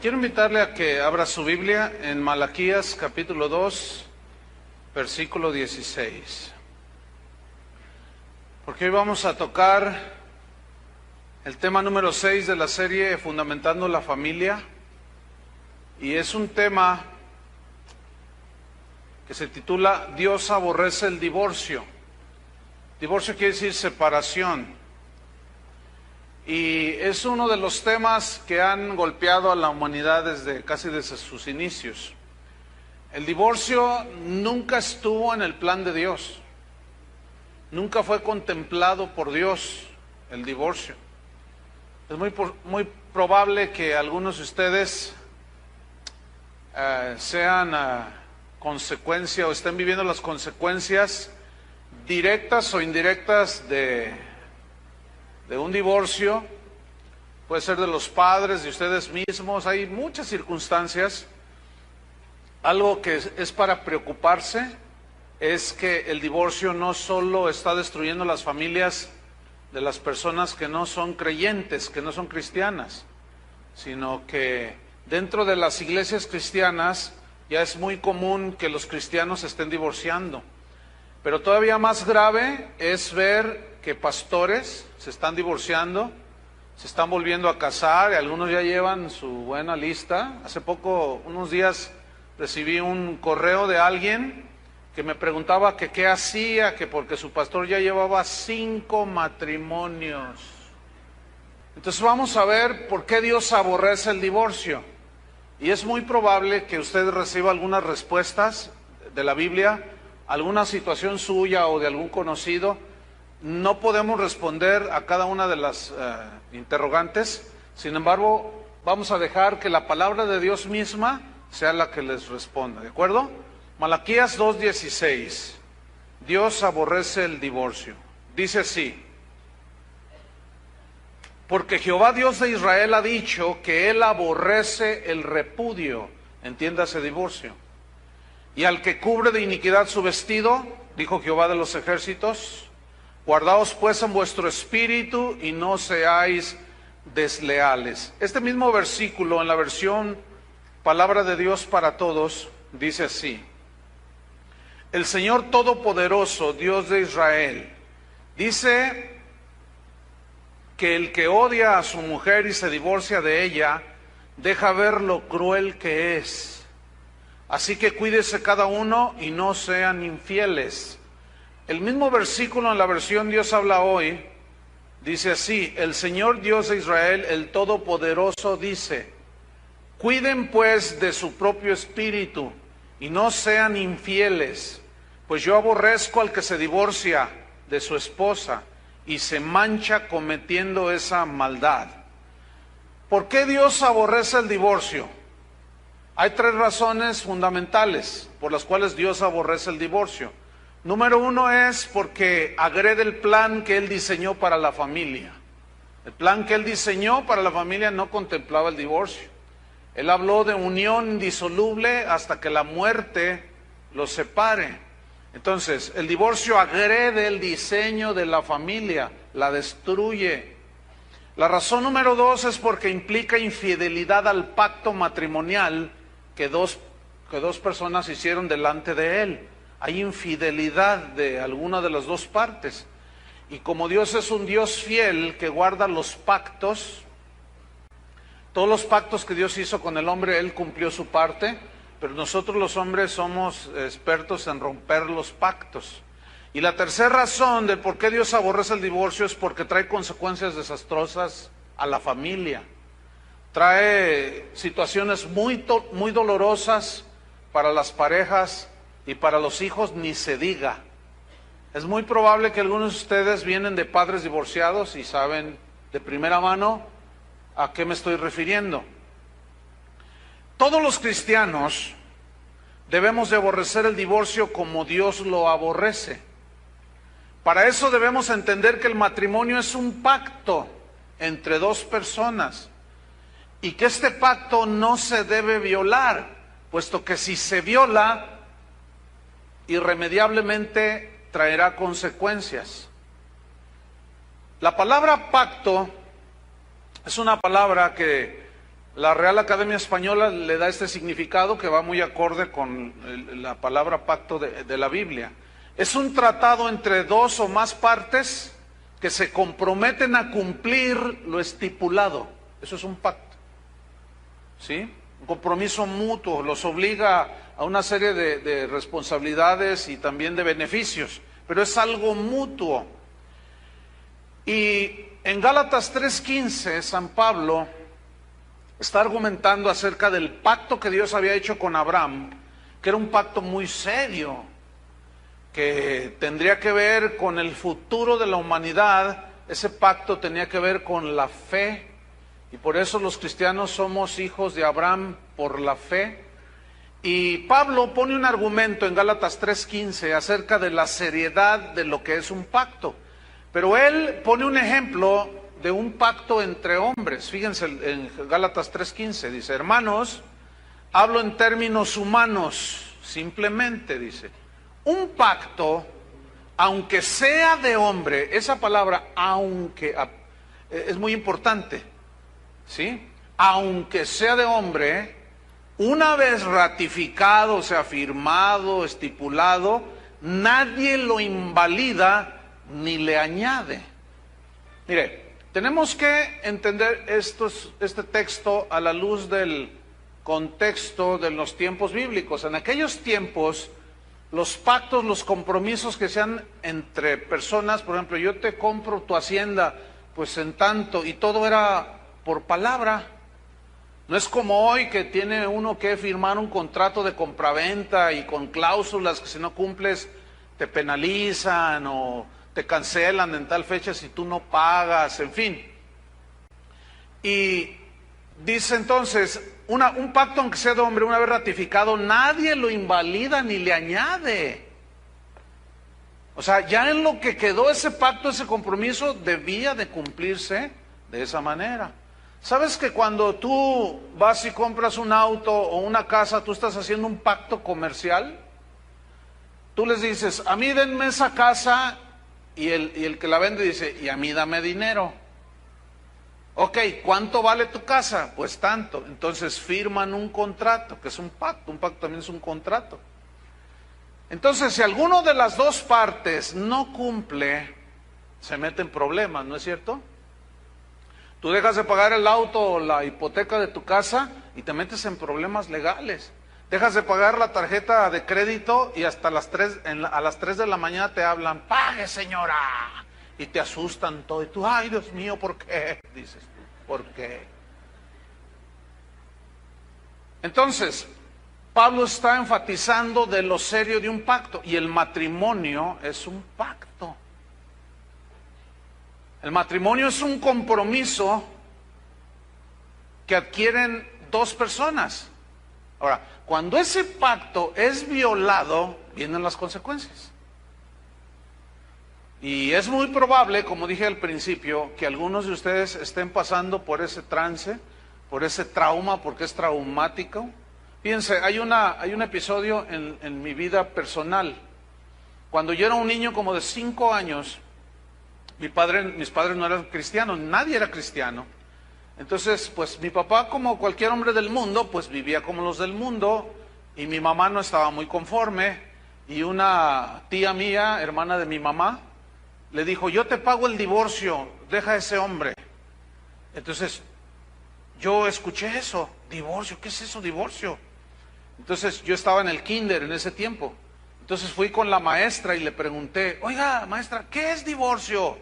Quiero invitarle a que abra su Biblia en Malaquías capítulo 2, versículo 16. Porque hoy vamos a tocar el tema número 6 de la serie Fundamentando la Familia. Y es un tema que se titula Dios aborrece el divorcio. Divorcio quiere decir separación. Y es uno de los temas que han golpeado a la humanidad casi desde sus inicios. El divorcio nunca estuvo en el plan de Dios. Nunca fue contemplado por Dios el divorcio. Es muy probable que algunos de ustedes sean consecuencia o estén viviendo las consecuencias directas o indirectas de un divorcio. Puede ser de los padres, de ustedes mismos. Hay muchas circunstancias. Algo que es para preocuparse es que el divorcio no solo está destruyendo las familias de las personas que no son creyentes, que no son cristianas, sino que dentro de las iglesias cristianas ya es muy común que los cristianos se estén divorciando. Pero todavía más grave es ver que pastores se están divorciando, se están volviendo a casar, y algunos ya llevan su buena lista. Hace poco, unos días, recibí un correo de alguien que me preguntaba que qué hacía, que porque su pastor ya llevaba 5 matrimonios. Entonces vamos a ver por qué Dios aborrece el divorcio. Y es muy probable que usted reciba algunas respuestas de la Biblia, alguna situación suya o de algún conocido. No podemos responder a cada una de las interrogantes. Sin embargo, vamos a dejar que la palabra de Dios misma sea la que les responda, ¿de acuerdo? Malaquías 2:16. Dios aborrece el divorcio. Dice así: porque Jehová Dios de Israel ha dicho que Él aborrece el repudio, entiéndase divorcio, y al que cubre de iniquidad su vestido, dijo Jehová de los ejércitos. Guardaos pues en vuestro espíritu y no seáis desleales. Este mismo versículo en la versión Palabra de Dios para Todos dice así: el Señor Todopoderoso, Dios de Israel, dice que el que odia a su mujer y se divorcia de ella, deja ver lo cruel que es. Así que cuídese cada uno y no sean infieles. El mismo versículo en la versión Dios habla hoy, dice así: el Señor Dios de Israel, el Todopoderoso, dice: cuiden pues de su propio espíritu y no sean infieles, pues yo aborrezco al que se divorcia de su esposa y se mancha cometiendo esa maldad. ¿Por qué Dios aborrece el divorcio? Hay 3 razones fundamentales por las cuales Dios aborrece el divorcio. Número 1 es porque agrede el plan que Él diseñó para la familia. El plan que Él diseñó para la familia no contemplaba el divorcio. Él habló de unión indisoluble hasta que la muerte los separe. Entonces, el divorcio agrede el diseño de la familia, la destruye. La razón número 2 es porque implica infidelidad al pacto matrimonial que dos personas hicieron delante de Él. Hay infidelidad de alguna de las dos partes. Y como Dios es un Dios fiel que guarda los pactos, todos los pactos que Dios hizo con el hombre, Él cumplió su parte, pero nosotros los hombres somos expertos en romper los pactos. Y la tercera razón de por qué Dios aborrece el divorcio es porque trae consecuencias desastrosas a la familia. Trae situaciones muy dolorosas para las parejas. Y para los hijos ni se diga. Es muy probable que algunos de ustedes vienen de padres divorciados y saben de primera mano a qué me estoy refiriendo. Todos los cristianos debemos de aborrecer el divorcio como Dios lo aborrece. Para eso debemos entender que el matrimonio es un pacto entre 2 personas y que este pacto no se debe violar, puesto que si se viola, irremediablemente traerá consecuencias. La palabra pacto es una palabra que La Real Academia Española le da este significado que va muy acorde con la palabra pacto de la Biblia. Es un tratado entre dos o más partes que se comprometen a cumplir lo estipulado. Eso es un pacto, ¿sí? Un compromiso mutuo, los obliga a una serie de responsabilidades y también de beneficios, pero es algo mutuo. Y en Gálatas 3:15, San Pablo está argumentando acerca del pacto que Dios había hecho con Abraham, que era un pacto muy serio, que tendría que ver con el futuro de la humanidad. Ese pacto tenía que ver con la fe, y por eso los cristianos somos hijos de Abraham por la fe. Y Pablo pone un argumento en Gálatas 3:15 acerca de la seriedad de lo que es un pacto, pero él pone un ejemplo de un pacto entre hombres. Fíjense en Gálatas 3:15, dice: hermanos, hablo en términos humanos, simplemente, dice, un pacto, aunque sea de hombre. Esa palabra aunque es muy importante, ¿sí? Aunque sea de hombre, una vez ratificado, o sea, firmado, estipulado, nadie lo invalida ni le añade. Mire, tenemos que entender este texto a la luz del contexto de los tiempos bíblicos. En aquellos tiempos, los pactos, los compromisos que sean entre personas, por ejemplo, yo te compro tu hacienda, pues en tanto, y todo era por palabra. No es como hoy que tiene uno que firmar un contrato de compraventa y con cláusulas que si no cumples te penalizan o te cancelan en tal fecha si tú no pagas, en fin. Y dice entonces, un pacto aunque sea de hombre, una vez ratificado, nadie lo invalida ni le añade. O sea, ya en lo que quedó ese pacto, ese compromiso, debía de cumplirse de esa manera. ¿Sabes que cuando tú vas y compras un auto o una casa, tú estás haciendo un pacto comercial? Tú les dices, a mí denme esa casa, y el que la vende dice, y a mí dame dinero. Ok, ¿cuánto vale tu casa? Pues tanto. Entonces firman un contrato, que es un pacto también es un contrato. Entonces, si alguno de las dos partes no cumple, se mete en problemas, ¿no es cierto? Tú dejas de pagar el auto o la hipoteca de tu casa y te metes en problemas legales. Dejas de pagar la tarjeta de crédito y hasta a las 3 de la mañana te hablan, pague señora, y te asustan todo. Y tú, ay Dios mío, ¿por qué? Dices tú, ¿por qué? Entonces, Pablo está enfatizando de lo serio de un pacto, y el matrimonio es un pacto. El matrimonio es un compromiso que adquieren dos personas. Ahora, cuando ese pacto es violado, vienen las consecuencias. Y es muy probable, como dije al principio, que algunos de ustedes estén pasando por ese trance, por ese trauma, porque es traumático. Fíjense, hay un episodio en mi vida personal. Cuando yo era un niño como de 5 años, mis padres no eran cristianos, nadie era cristiano. Entonces, pues mi papá, como cualquier hombre del mundo, pues vivía como los del mundo, y mi mamá no estaba muy conforme, y una tía mía, hermana de mi mamá, le dijo, yo te pago el divorcio, deja a ese hombre. Entonces, yo escuché eso, divorcio, ¿qué es eso, divorcio? Entonces, yo estaba en el kinder en ese tiempo. Entonces fui con la maestra y le pregunté, oiga, maestra, ¿qué es divorcio?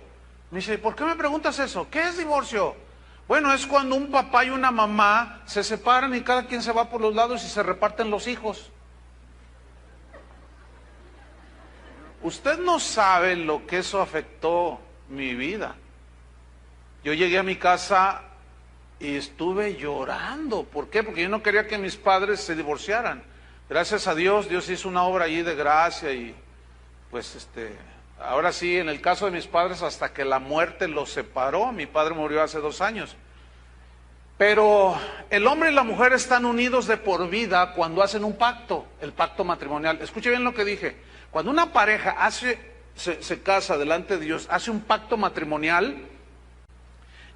Me dice, ¿por qué me preguntas eso? ¿Qué es divorcio? Bueno, es cuando un papá y una mamá se separan y cada quien se va por los lados y se reparten los hijos. Usted no sabe lo que eso afectó mi vida. Yo llegué a mi casa y estuve llorando. ¿Por qué? Porque yo no quería que mis padres se divorciaran. Gracias a Dios, Dios hizo una obra allí de gracia y pues ahora sí, en el caso de mis padres, hasta que la muerte los separó. Mi padre murió hace 2 años. Pero el hombre y la mujer están unidos de por vida cuando hacen un pacto, el pacto matrimonial. Escuche bien lo que dije. Cuando una pareja se casa delante de Dios, hace un pacto matrimonial,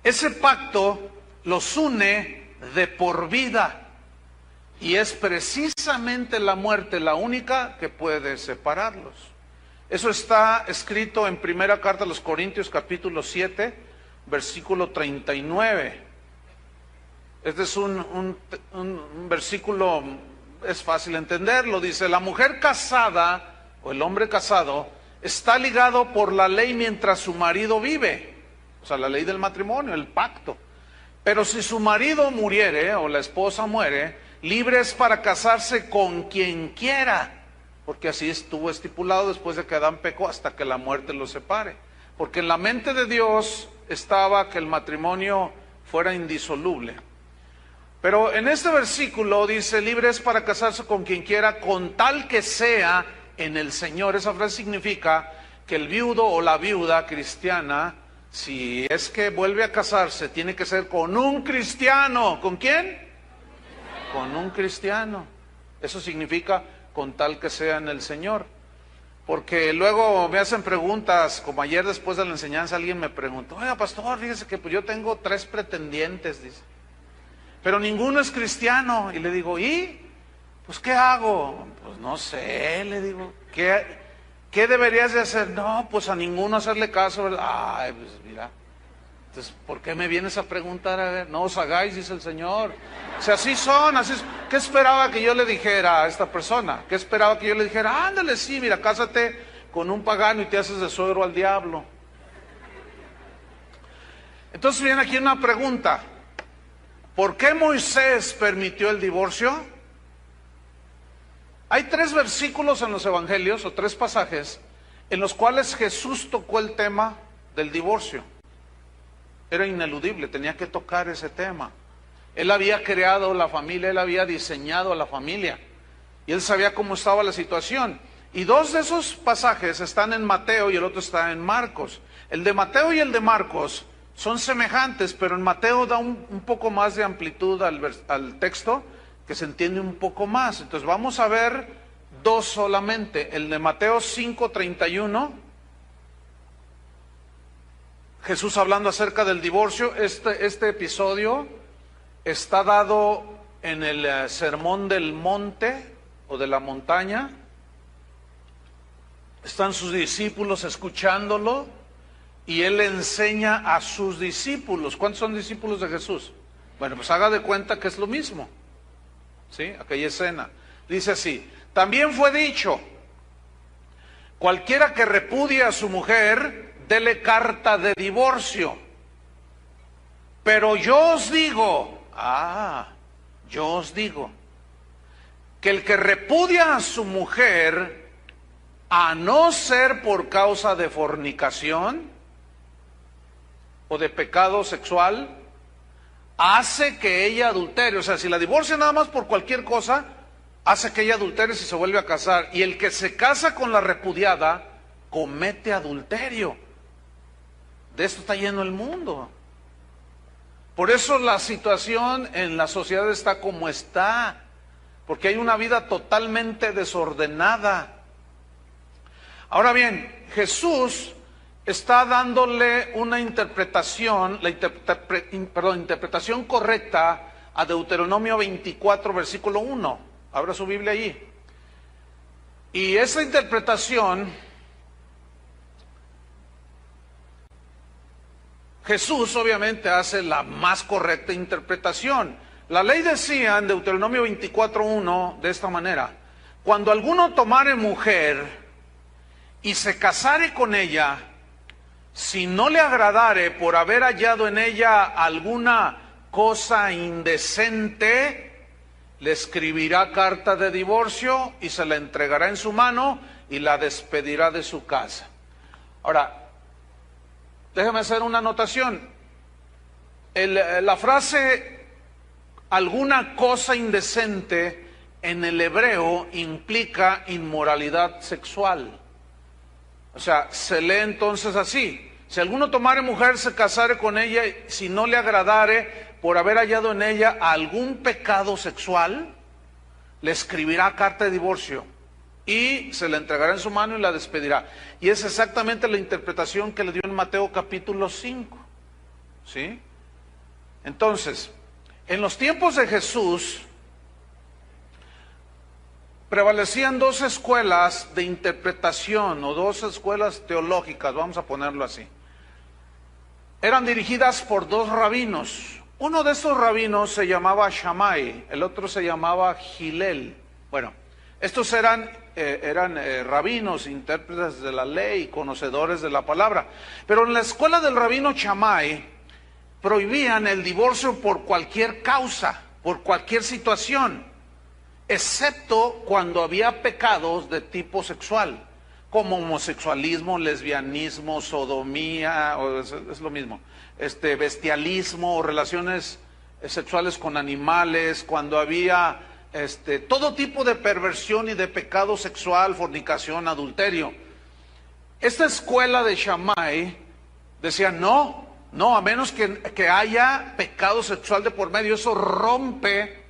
ese pacto los une de por vida. Y es precisamente la muerte la única que puede separarlos. Eso está escrito en primera carta a los Corintios capítulo 7, versículo 39. Este es un versículo, es fácil entenderlo. Dice, la mujer casada o el hombre casado está ligado por la ley mientras su marido vive. O sea, la ley del matrimonio, el pacto. Pero si su marido muriere o la esposa muere, libre es para casarse con quien quiera. Porque así estuvo estipulado después de que Adán pecó hasta que la muerte los separe. Porque en la mente de Dios estaba que el matrimonio fuera indisoluble. Pero en este versículo dice, libre es para casarse con quien quiera, con tal que sea en el Señor. Esa frase significa que el viudo o la viuda cristiana, si es que vuelve a casarse, tiene que ser con un cristiano. ¿Con quién? Con un cristiano. Eso significa con tal que sea en el Señor. Porque luego me hacen preguntas, como ayer después de la enseñanza alguien me preguntó, oiga pastor, fíjese que pues yo tengo 3 pretendientes, dice, pero ninguno es cristiano. Y le digo, ¿y? Pues ¿qué hago? Pues no sé, le digo, ¿qué deberías de hacer? No, pues a ninguno hacerle caso, ¿verdad? Ay, pues mira, entonces, ¿por qué me vienes a preguntar? A ver, no os hagáis, dice el Señor. O sea, así son, así es. ¿Qué esperaba que yo le dijera a esta persona? ¿Qué esperaba que yo le dijera? Ándale, sí, mira, cásate con un pagano y te haces de suegro al diablo. Entonces viene aquí una pregunta. ¿Por qué Moisés permitió el divorcio? Hay 3 versículos en los evangelios, o 3 pasajes, en los cuales Jesús tocó el tema del divorcio. Era ineludible, tenía que tocar ese tema. Él había creado la familia, él había diseñado la familia, y él sabía cómo estaba la situación. Y 2 de esos pasajes están en Mateo y el otro está en Marcos. El de Mateo y el de Marcos son semejantes, pero en Mateo da un poco más de amplitud al texto, que se entiende un poco más. Entonces vamos a ver 2 solamente. El de Mateo 5:31, Jesús hablando acerca del divorcio. Este episodio está dado en el sermón del monte o de la montaña. Están sus discípulos escuchándolo y él enseña a sus discípulos. ¿Cuántos son discípulos de Jesús? Bueno, pues haga de cuenta que es lo mismo, ¿sí? Aquella escena. Dice así, también fue dicho, cualquiera que repudie a su mujer, dele carta de divorcio. Pero yo os digo, que el que repudia a su mujer, a no ser por causa de fornicación o de pecado sexual, hace que ella adultere. O sea, si la divorcia nada más por cualquier cosa, hace que ella adultere si se vuelve a casar. Y el que se casa con la repudiada, comete adulterio. De esto está lleno el mundo. Por eso la situación en la sociedad está como está, porque hay una vida totalmente desordenada. Ahora bien, Jesús está dándole una interpretación, interpretación correcta a Deuteronomio 24, versículo 1. Abra su Biblia allí. Y esa interpretación, Jesús obviamente hace la más correcta interpretación. La ley decía en Deuteronomio 24:1 de esta manera: cuando alguno tomare mujer y se casare con ella, si no le agradare por haber hallado en ella alguna cosa indecente, le escribirá carta de divorcio y se la entregará en su mano y la despedirá de su casa. Ahora, déjame hacer una anotación. La frase alguna cosa indecente en el hebreo implica inmoralidad sexual. O sea, se lee entonces así: si alguno tomare mujer, se casare con ella, si no le agradare por haber hallado en ella algún pecado sexual, le escribirá carta de divorcio y se la entregará en su mano y la despedirá. Y es exactamente la interpretación que le dio en Mateo capítulo 5. ¿Sí? Entonces, En los tiempos de Jesús prevalecían dos escuelas de interpretación o dos escuelas teológicas, vamos a ponerlo así. Eran dirigidas por dos rabinos. Uno de estos rabinos se llamaba Shammai, el otro se llamaba Hillel. Bueno, estos eran rabinos, intérpretes de la ley, conocedores de la palabra. Pero en la escuela del rabino Shammai prohibían el divorcio por cualquier causa, por cualquier situación, excepto cuando había pecados de tipo sexual, como homosexualismo, lesbianismo, sodomía, es lo mismo, bestialismo, o relaciones sexuales con animales, cuando había todo tipo de perversión y de pecado sexual, fornicación, adulterio. Esta escuela de Shammai decía no, a menos que haya pecado sexual de por medio, eso rompe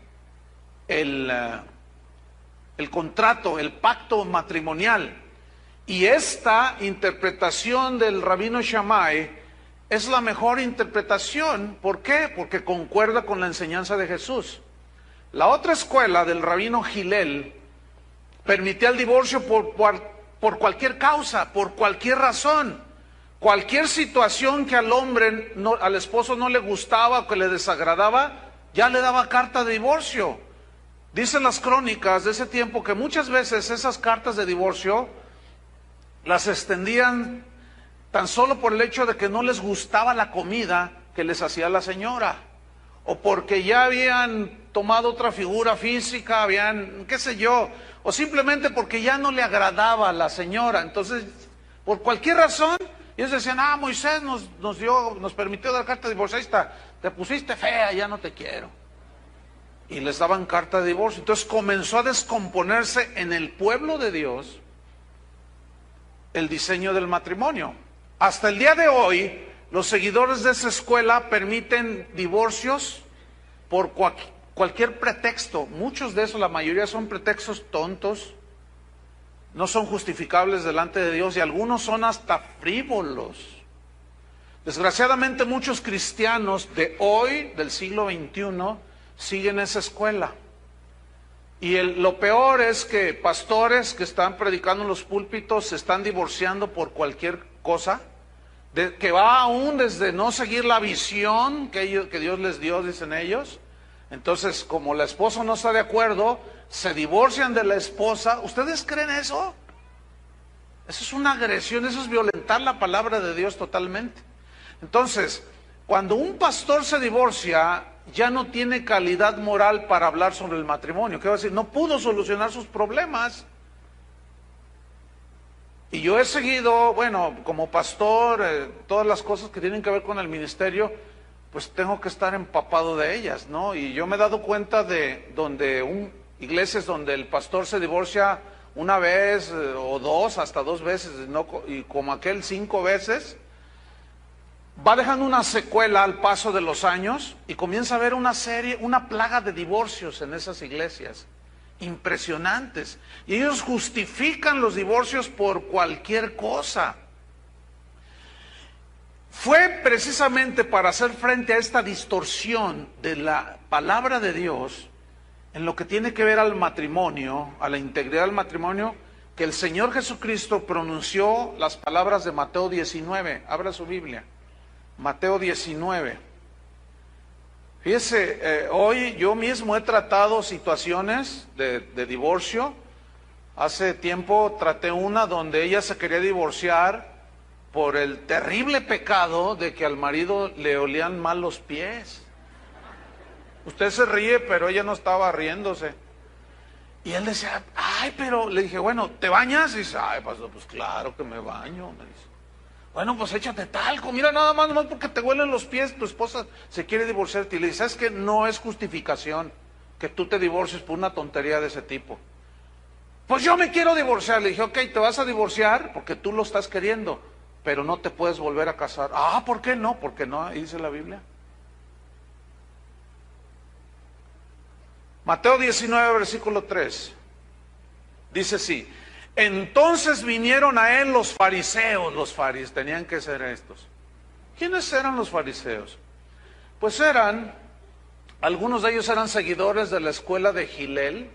el contrato, el pacto matrimonial. Y esta interpretación del rabino Shammai es la mejor interpretación. ¿Por qué? Porque concuerda con la enseñanza de Jesús. La otra escuela del rabino Hillel permitía el divorcio por cualquier causa, por cualquier razón. Cualquier situación que al esposo no le gustaba o que le desagradaba, ya le daba carta de divorcio. Dicen las crónicas de ese tiempo que muchas veces esas cartas de divorcio las extendían tan solo por el hecho de que no les gustaba la comida que les hacía la señora, o porque ya habían tomado otra figura física, habían, qué sé yo, o simplemente porque ya no le agradaba a la señora. Entonces, por cualquier razón, ellos decían, Moisés nos permitió dar carta de divorcio, ahí está, te pusiste fea, ya no te quiero. Y les daban carta de divorcio. Entonces comenzó a descomponerse en el pueblo de Dios el diseño del matrimonio. Hasta el día de hoy, los seguidores de esa escuela permiten divorcios por cualquier pretexto. Muchos de esos, la mayoría son pretextos tontos, no son justificables delante de Dios, y algunos son hasta frívolos. Desgraciadamente muchos cristianos de hoy, del siglo XXI, siguen esa escuela. Y lo peor es que pastores que están predicando en los púlpitos se están divorciando por cualquier cosa, que va aún desde no seguir la visión que Dios les dio, dicen ellos. Entonces, como la esposa no está de acuerdo, se divorcian de la esposa. ¿Ustedes creen eso? Eso es una agresión, eso es violentar la palabra de Dios totalmente. Entonces, cuando un pastor se divorcia, ya no tiene calidad moral para hablar sobre el matrimonio. ¿Qué va a decir? No pudo solucionar sus problemas. Y yo he seguido, bueno, como pastor, todas las cosas que tienen que ver con el ministerio, pues tengo que estar empapado de ellas, ¿no? Y yo me he dado cuenta de iglesias donde el pastor se divorcia una vez o dos, hasta 2 veces, ¿no? Y como aquel 5 veces, va dejando una secuela al paso de los años y comienza a haber una plaga de divorcios en esas iglesias, impresionantes. Y ellos justifican los divorcios por cualquier cosa. Fue precisamente para hacer frente a esta distorsión de la palabra de Dios en lo que tiene que ver al matrimonio, a la integridad del matrimonio, que el Señor Jesucristo pronunció las palabras de Mateo 19. Abra su Biblia. Mateo 19. Fíjese, hoy yo mismo he tratado situaciones de divorcio. Hace tiempo traté una donde ella se quería divorciar por el terrible pecado de que al marido le olían mal los pies. Usted se ríe, pero ella no estaba riéndose. Y él decía, pero le dije, bueno, ¿te bañas? Y dice, pastor, pues claro que me baño, me dice. Bueno, pues échate talco, mira, nada más porque te huelen los pies, tu esposa se quiere divorciarte. Y le dice, ¿sabes qué? No es justificación que tú te divorcies por una tontería de ese tipo. Pues yo me quiero divorciar. Le dije, ok, te vas a divorciar porque tú lo estás queriendo, pero no te puedes volver a casar. ¿Por qué no? Porque no, ahí dice la Biblia. Mateo 19, versículo 3. Dice así. Entonces vinieron a él los fariseos, tenían que ser estos. ¿Quiénes eran los fariseos? Pues eran Algunos de ellos eran seguidores de la escuela de Hillel.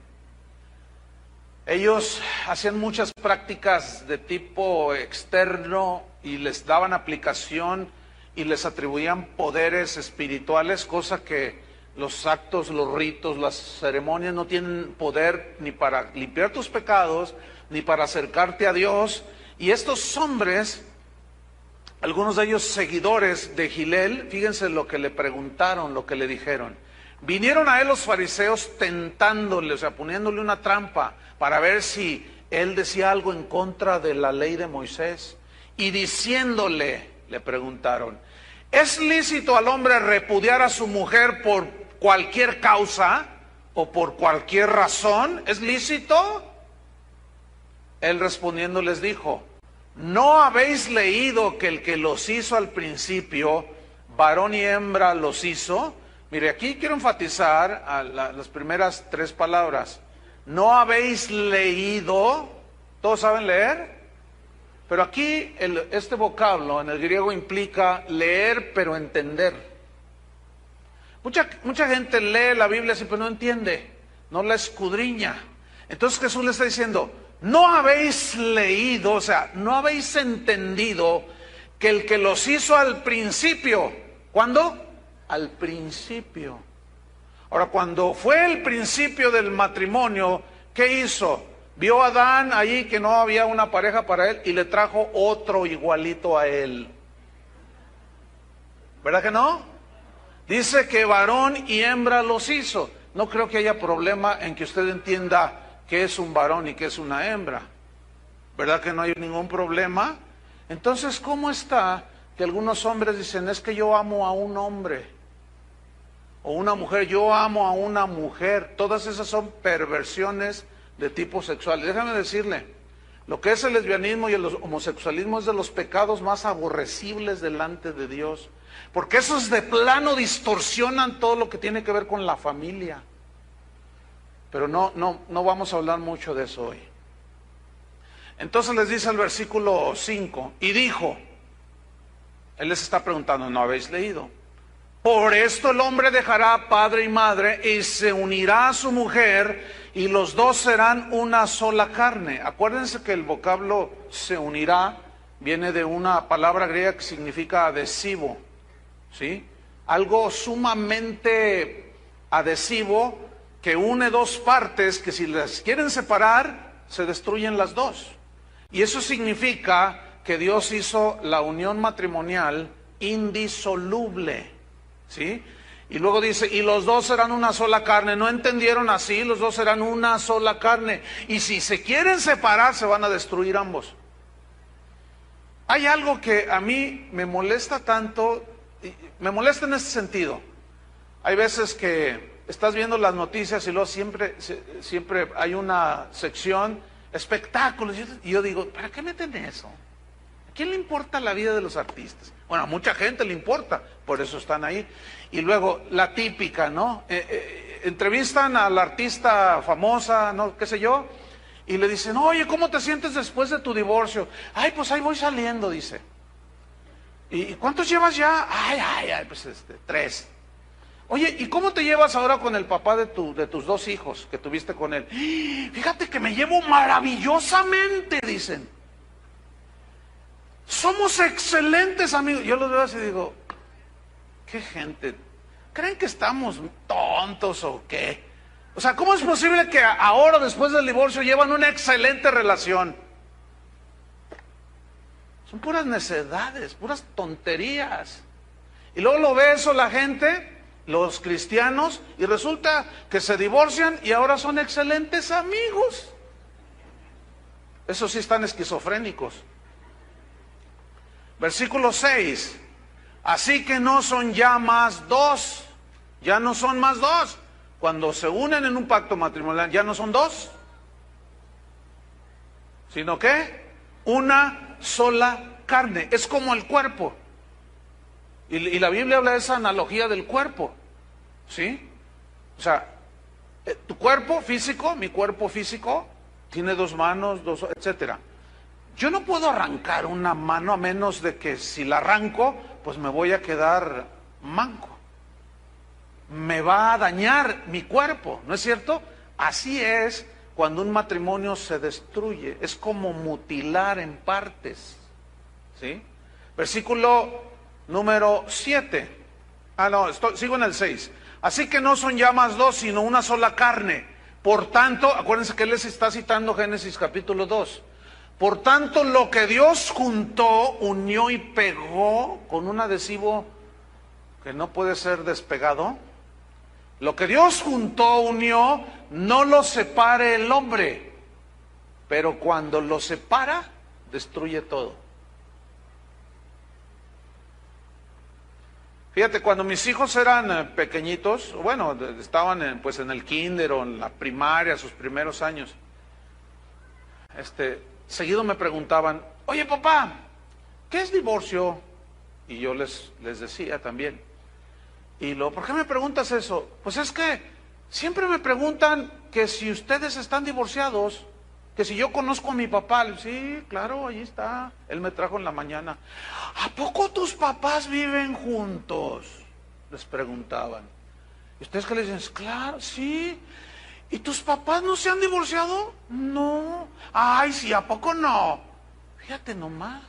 Ellos hacían muchas prácticas de tipo externo y les daban aplicación y les atribuían poderes espirituales, cosa que los actos, los ritos, las ceremonias no tienen poder ni para limpiar tus pecados, ni para acercarte a Dios. Y estos hombres, algunos de ellos seguidores de Hillel, fíjense lo que le preguntaron, lo que le dijeron. Vinieron a él los fariseos tentándole, o sea, poniéndole una trampa para ver si él decía algo en contra de la ley de Moisés. Y diciéndole, le preguntaron, ¿es lícito al hombre repudiar a su mujer por cualquier causa o por cualquier razón? ¿Es lícito? Él respondiendo les dijo, ¿no habéis leído que el que los hizo al principio, varón y hembra los hizo? Mire, aquí quiero enfatizar las primeras tres palabras. ¿No habéis leído? ¿Todos saben leer? Pero aquí este vocablo en el griego implica leer pero entender. Mucha gente lee la Biblia así pero no entiende, no la escudriña. Entonces Jesús le está diciendo, no habéis leído, o sea, no habéis entendido que el que los hizo al principio, ¿cuándo? Al principio. Ahora, cuando fue el principio del matrimonio, ¿qué hizo? Vio a Adán ahí que no había una pareja para él y le trajo otro igualito a él. ¿Verdad que no? Dice que varón y hembra los hizo. No creo que haya problema en que usted entienda qué es un varón y qué es una hembra. ¿Verdad que no hay ningún problema? Entonces, ¿cómo está que algunos hombres dicen, es que yo amo a un hombre? O una mujer, yo amo a una mujer. Todas esas son perversiones de tipo sexual. Déjame decirle, lo que es el lesbianismo y el homosexualismo es de los pecados más aborrecibles delante de Dios. Porque esos de plano distorsionan todo lo que tiene que ver con la familia. Pero no vamos a hablar mucho de eso hoy. Entonces les dice el versículo 5, y dijo, él les está preguntando, ¿no habéis leído? Por esto el hombre dejará padre y madre y se unirá a su mujer y los dos serán una sola carne. Acuérdense que el vocablo se unirá viene de una palabra griega que significa adhesivo, ¿sí? Algo sumamente adhesivo que une dos partes que si las quieren separar se destruyen las dos. Y eso significa que Dios hizo la unión matrimonial indisoluble, ¿sí? Y luego dice, y los dos serán una sola carne. ¿No entendieron así? Los dos serán una sola carne. Y si se quieren separar, se van a destruir ambos. Hay algo que a mí me molesta tanto, me molesta en este sentido. Hay veces que estás viendo las noticias y luego siempre hay una sección, espectáculos, y yo digo, ¿para qué meten eso? ¿A quién le importa la vida de los artistas? Bueno, a mucha gente le importa, por eso están ahí. Y luego, la típica, ¿no? Entrevistan a la artista famosa, ¿no? ¿Qué sé yo? Y le dicen, oye, ¿cómo te sientes después de tu divorcio? Ay, pues ahí voy saliendo, dice. ¿Y cuántos llevas ya? Ay, pues 3. Oye, ¿y cómo te llevas ahora con el papá de tus 2 hijos que tuviste con él? Fíjate que me llevo maravillosamente, dicen. Somos excelentes amigos. Yo los veo así y digo, ¿qué gente? ¿Creen que estamos tontos o qué? O sea, ¿cómo es posible que ahora, después del divorcio, llevan una excelente relación? Son puras necedades, puras tonterías. Y luego lo ve eso la gente, los cristianos, y resulta que se divorcian y ahora son excelentes amigos. Esos sí están esquizofrénicos. Versículo 6. Así que no son ya más 2. Ya no son más 2. Cuando se unen en un pacto matrimonial, ya no son 2. Sino que una sola carne. Es como el cuerpo. Y la Biblia habla de esa analogía del cuerpo. ¿Sí? O sea, tu cuerpo físico, mi cuerpo físico, tiene 2 manos, 2, etcétera. Yo no puedo arrancar una mano a menos de que si la arranco, pues me voy a quedar manco. me va a dañar mi cuerpo, ¿no es cierto? Así es cuando un matrimonio se destruye, es como mutilar en partes, ¿sí? Versículo número 7. Sigo en el 6. Así que no son ya más dos, sino una sola carne. Por tanto, acuérdense que él les está citando Génesis capítulo 2. Por tanto, lo que Dios juntó, unió y pegó con un adhesivo que no puede ser despegado. Lo que Dios juntó, unió, no lo separe el hombre. Pero cuando lo separa, destruye todo. Fíjate, cuando mis hijos eran pequeñitos, bueno, estaban en el kinder o en la primaria, sus primeros años, seguido me preguntaban, oye papá, ¿qué es divorcio? Y yo les decía también. Y ¿por qué me preguntas eso? Pues es que siempre me preguntan que si ustedes están divorciados, que si yo conozco a mi papá. Sí, claro, ahí está, él me trajo en la mañana. ¿A poco tus papás viven juntos? Les preguntaban. ¿Y ustedes qué les dicen? Claro, sí. ¿Y tus papás no se han divorciado? No. Ay, sí, ¿a poco no? Fíjate nomás.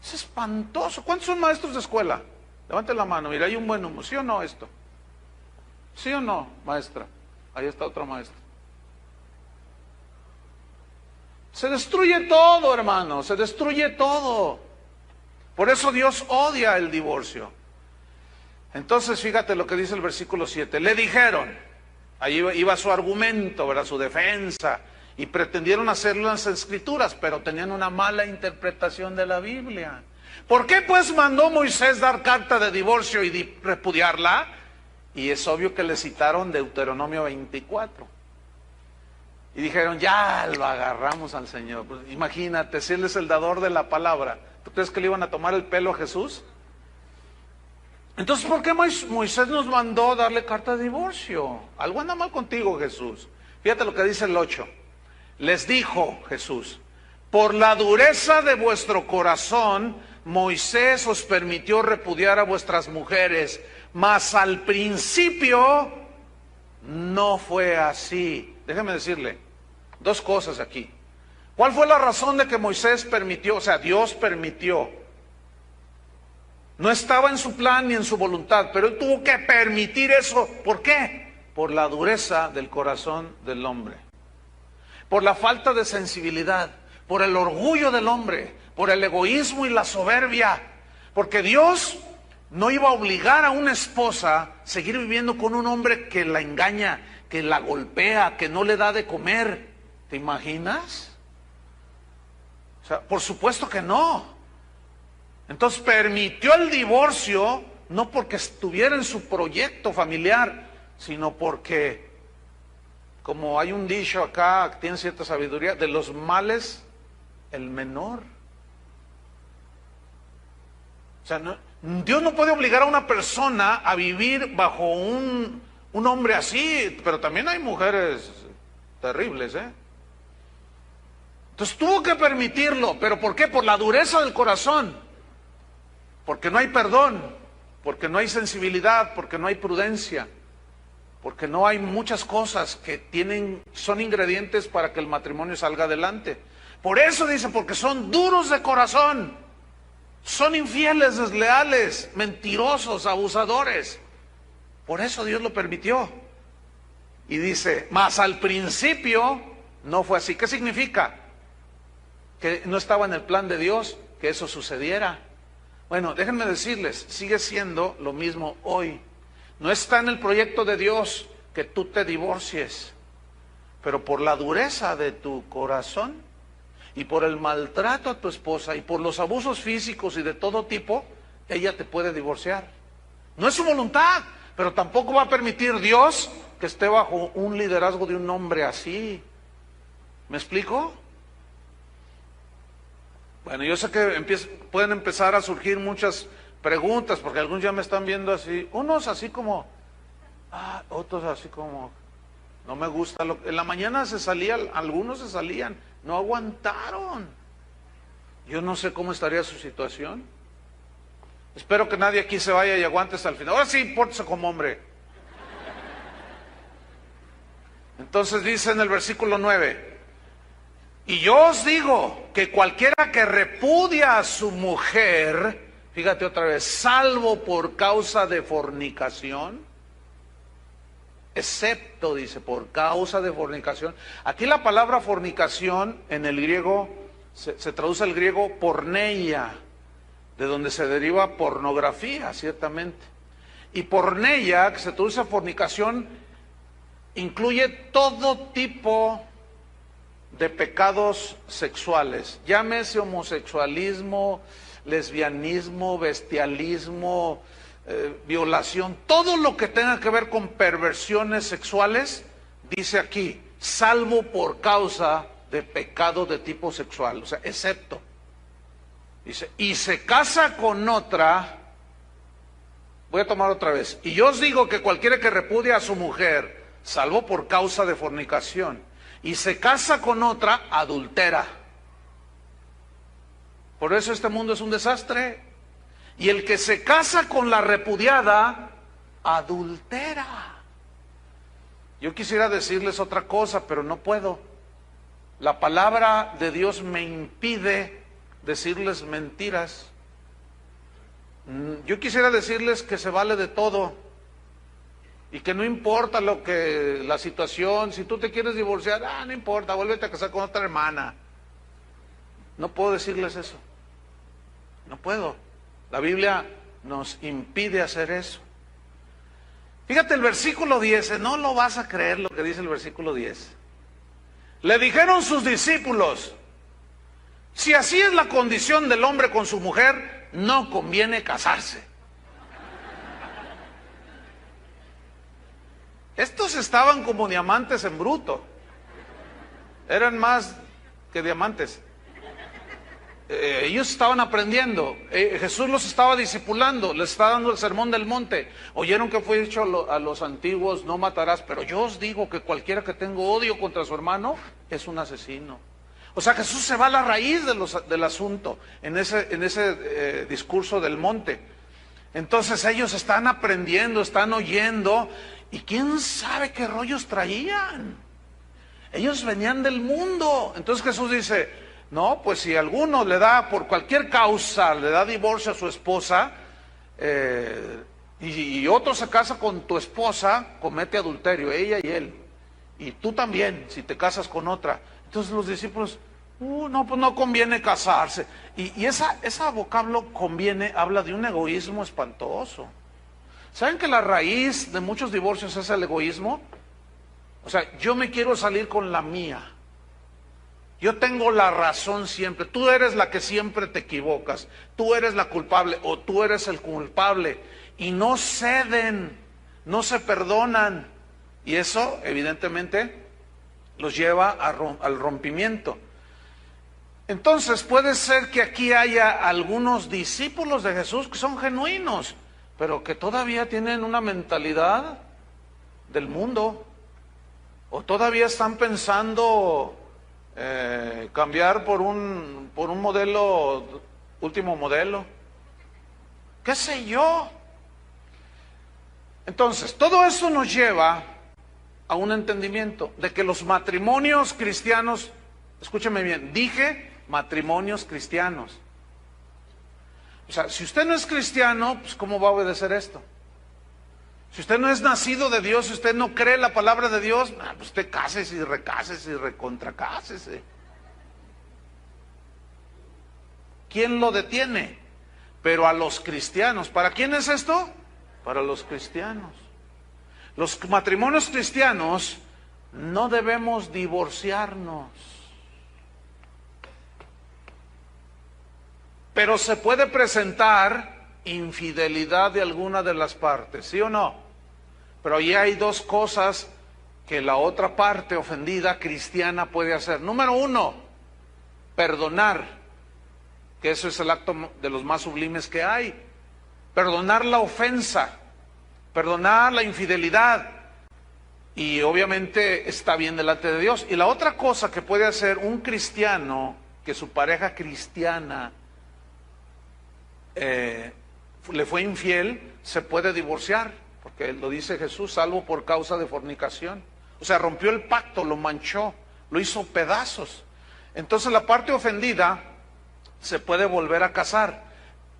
Es espantoso. ¿Cuántos son maestros de escuela? Levanten la mano, mira, hay un buen número. ¿Sí o no esto? ¿Sí o no, maestra? Ahí está otra maestra. Se destruye todo, hermano, se destruye todo. Por eso Dios odia el divorcio. Entonces, fíjate lo que dice el versículo 7. Le dijeron, ahí iba su argumento, ¿verdad? Su defensa, y pretendieron hacerlo en las Escrituras, pero tenían una mala interpretación de la Biblia. ¿Por qué pues mandó Moisés dar carta de divorcio y repudiarla? Y es obvio que le citaron Deuteronomio 24. Y dijeron, ya lo agarramos al Señor. Pues imagínate, si Él es el dador de la palabra, ¿tú crees que le iban a tomar el pelo a Jesús? Entonces, ¿por qué Moisés nos mandó darle carta de divorcio? Algo anda mal contigo, Jesús. Fíjate lo que dice el 8. Les dijo Jesús, por la dureza de vuestro corazón, Moisés os permitió repudiar a vuestras mujeres, mas al principio no fue así. Déjeme decirle dos cosas aquí. ¿Cuál fue la razón de que Moisés permitió? O sea, Dios permitió. No estaba en su plan ni en su voluntad, pero Él tuvo que permitir eso. ¿Por qué? Por la dureza del corazón del hombre. Por la falta de sensibilidad, por el orgullo del hombre, por el egoísmo y la soberbia. Porque Dios no iba a obligar a una esposa a seguir viviendo con un hombre que la engaña, que la golpea, que no le da de comer. ¿Te imaginas? O sea, por supuesto que no. Entonces permitió el divorcio, no porque estuviera en su proyecto familiar, sino porque, como hay un dicho acá, que tiene cierta sabiduría, de los males, el menor. O sea, Dios no puede obligar a una persona a vivir bajo un hombre así, pero también hay mujeres terribles, ¿eh? Entonces tuvo que permitirlo, ¿pero por qué? Por la dureza del corazón, porque no hay perdón, porque no hay sensibilidad, porque no hay prudencia, porque no hay muchas cosas que son ingredientes para que el matrimonio salga adelante. Por eso dice, porque son duros de corazón, son infieles, desleales, mentirosos, abusadores. Por eso Dios lo permitió. Y dice, mas al principio no fue así. ¿Qué significa? Que no estaba en el plan de Dios que eso sucediera. Bueno, déjenme decirles, sigue siendo lo mismo hoy. No está en el proyecto de Dios que tú te divorcies, pero por la dureza de tu corazón y por el maltrato a tu esposa y por los abusos físicos y de todo tipo, ella te puede divorciar. No es su voluntad, pero tampoco va a permitir Dios que esté bajo un liderazgo de un hombre así. ¿Me explico? Bueno, yo sé que pueden empezar a surgir muchas preguntas, porque algunos ya me están viendo así, unos así como, otros así como, no me gusta. En la mañana algunos se salían, no aguantaron. Yo no sé cómo estaría su situación. Espero que nadie aquí se vaya y aguante hasta el final. Ahora sí, pórtese como hombre. Entonces dice en el versículo 9: y yo os digo que cualquiera que repudia a su mujer, fíjate otra vez, salvo por causa de fornicación, excepto, dice, por causa de fornicación. Aquí la palabra fornicación en el griego se traduce al griego porneia, de donde se deriva pornografía, ciertamente. Y porneia, que se traduce a fornicación, incluye todo tipo de pecados sexuales, llámese homosexualismo, lesbianismo, bestialismo, violación, todo lo que tenga que ver con perversiones sexuales, dice aquí, salvo por causa de pecado de tipo sexual, o sea, excepto. Dice, y se casa con otra, voy a tomar otra vez, y yo os digo que cualquiera que repudia a su mujer, salvo por causa de fornicación, y se casa con otra, adultera. Por eso este mundo es un desastre. Y el que se casa con la repudiada, adultera. Yo quisiera decirles otra cosa, pero no puedo. La palabra de Dios me impide decirles mentiras. Yo quisiera decirles que se vale de todo y que no importa lo que la situación. Si tú te quieres divorciar, no importa, vuélvete a casar con otra hermana. No puedo decirles eso. No puedo. La Biblia nos impide hacer eso. Fíjate el versículo 10, no lo vas a creer lo que dice el versículo 10. Le dijeron sus discípulos, si así es la condición del hombre con su mujer, no conviene casarse. Estos estaban como diamantes en bruto. Eran más que diamantes. Ellos estaban aprendiendo, Jesús los estaba discipulando, les estaba dando el sermón del monte. Oyeron que fue dicho a los antiguos, no matarás, pero yo os digo que cualquiera que tenga odio contra su hermano es un asesino. O sea, Jesús se va a la raíz del asunto en ese discurso del monte. Entonces ellos están aprendiendo, están oyendo, y quién sabe qué rollos traían. Ellos venían del mundo. Entonces Jesús dice, no, pues si alguno le da, por cualquier causa, le da divorcio a su esposa, y otro se casa con tu esposa, comete adulterio, ella y él. Y tú también, si te casas con otra. Entonces los discípulos, no, pues no conviene casarse. Y esa vocablo conviene, habla de un egoísmo espantoso. ¿Saben que la raíz de muchos divorcios es el egoísmo? O sea, yo me quiero salir con la mía. Yo tengo la razón siempre. Tú eres la que siempre te equivocas. Tú eres la culpable o tú eres el culpable. Y no ceden, no se perdonan. Y eso, evidentemente, los lleva al rompimiento. Entonces, puede ser que aquí haya algunos discípulos de Jesús que son genuinos, pero que todavía tienen una mentalidad del mundo. O todavía están pensando cambiar por un modelo, último modelo, qué sé yo. Entonces, todo eso nos lleva a un entendimiento de que los matrimonios cristianos, escúcheme bien, dije matrimonios cristianos. O sea, si usted no es cristiano, pues ¿cómo va a obedecer esto? Si usted no es nacido de Dios, si usted no cree la palabra de Dios, pues usted cásese y recásese y recontracásese. ¿Quién lo detiene? Pero a los cristianos. ¿Para quién es esto? Para los cristianos. Los matrimonios cristianos no debemos divorciarnos. Pero se puede presentar infidelidad de alguna de las partes, ¿sí o no? Pero ahí hay dos cosas que la otra parte ofendida cristiana puede hacer. Número uno, perdonar, que eso es el acto de los más sublimes que hay. Perdonar la ofensa, perdonar la infidelidad, y obviamente está bien delante de Dios. Y la otra cosa que puede hacer un cristiano, que su pareja cristiana le fue infiel, se puede divorciar, porque lo dice Jesús, salvo por causa de fornicación. O sea, rompió el pacto, lo manchó, lo hizo pedazos. Entonces la parte ofendida se puede volver a casar.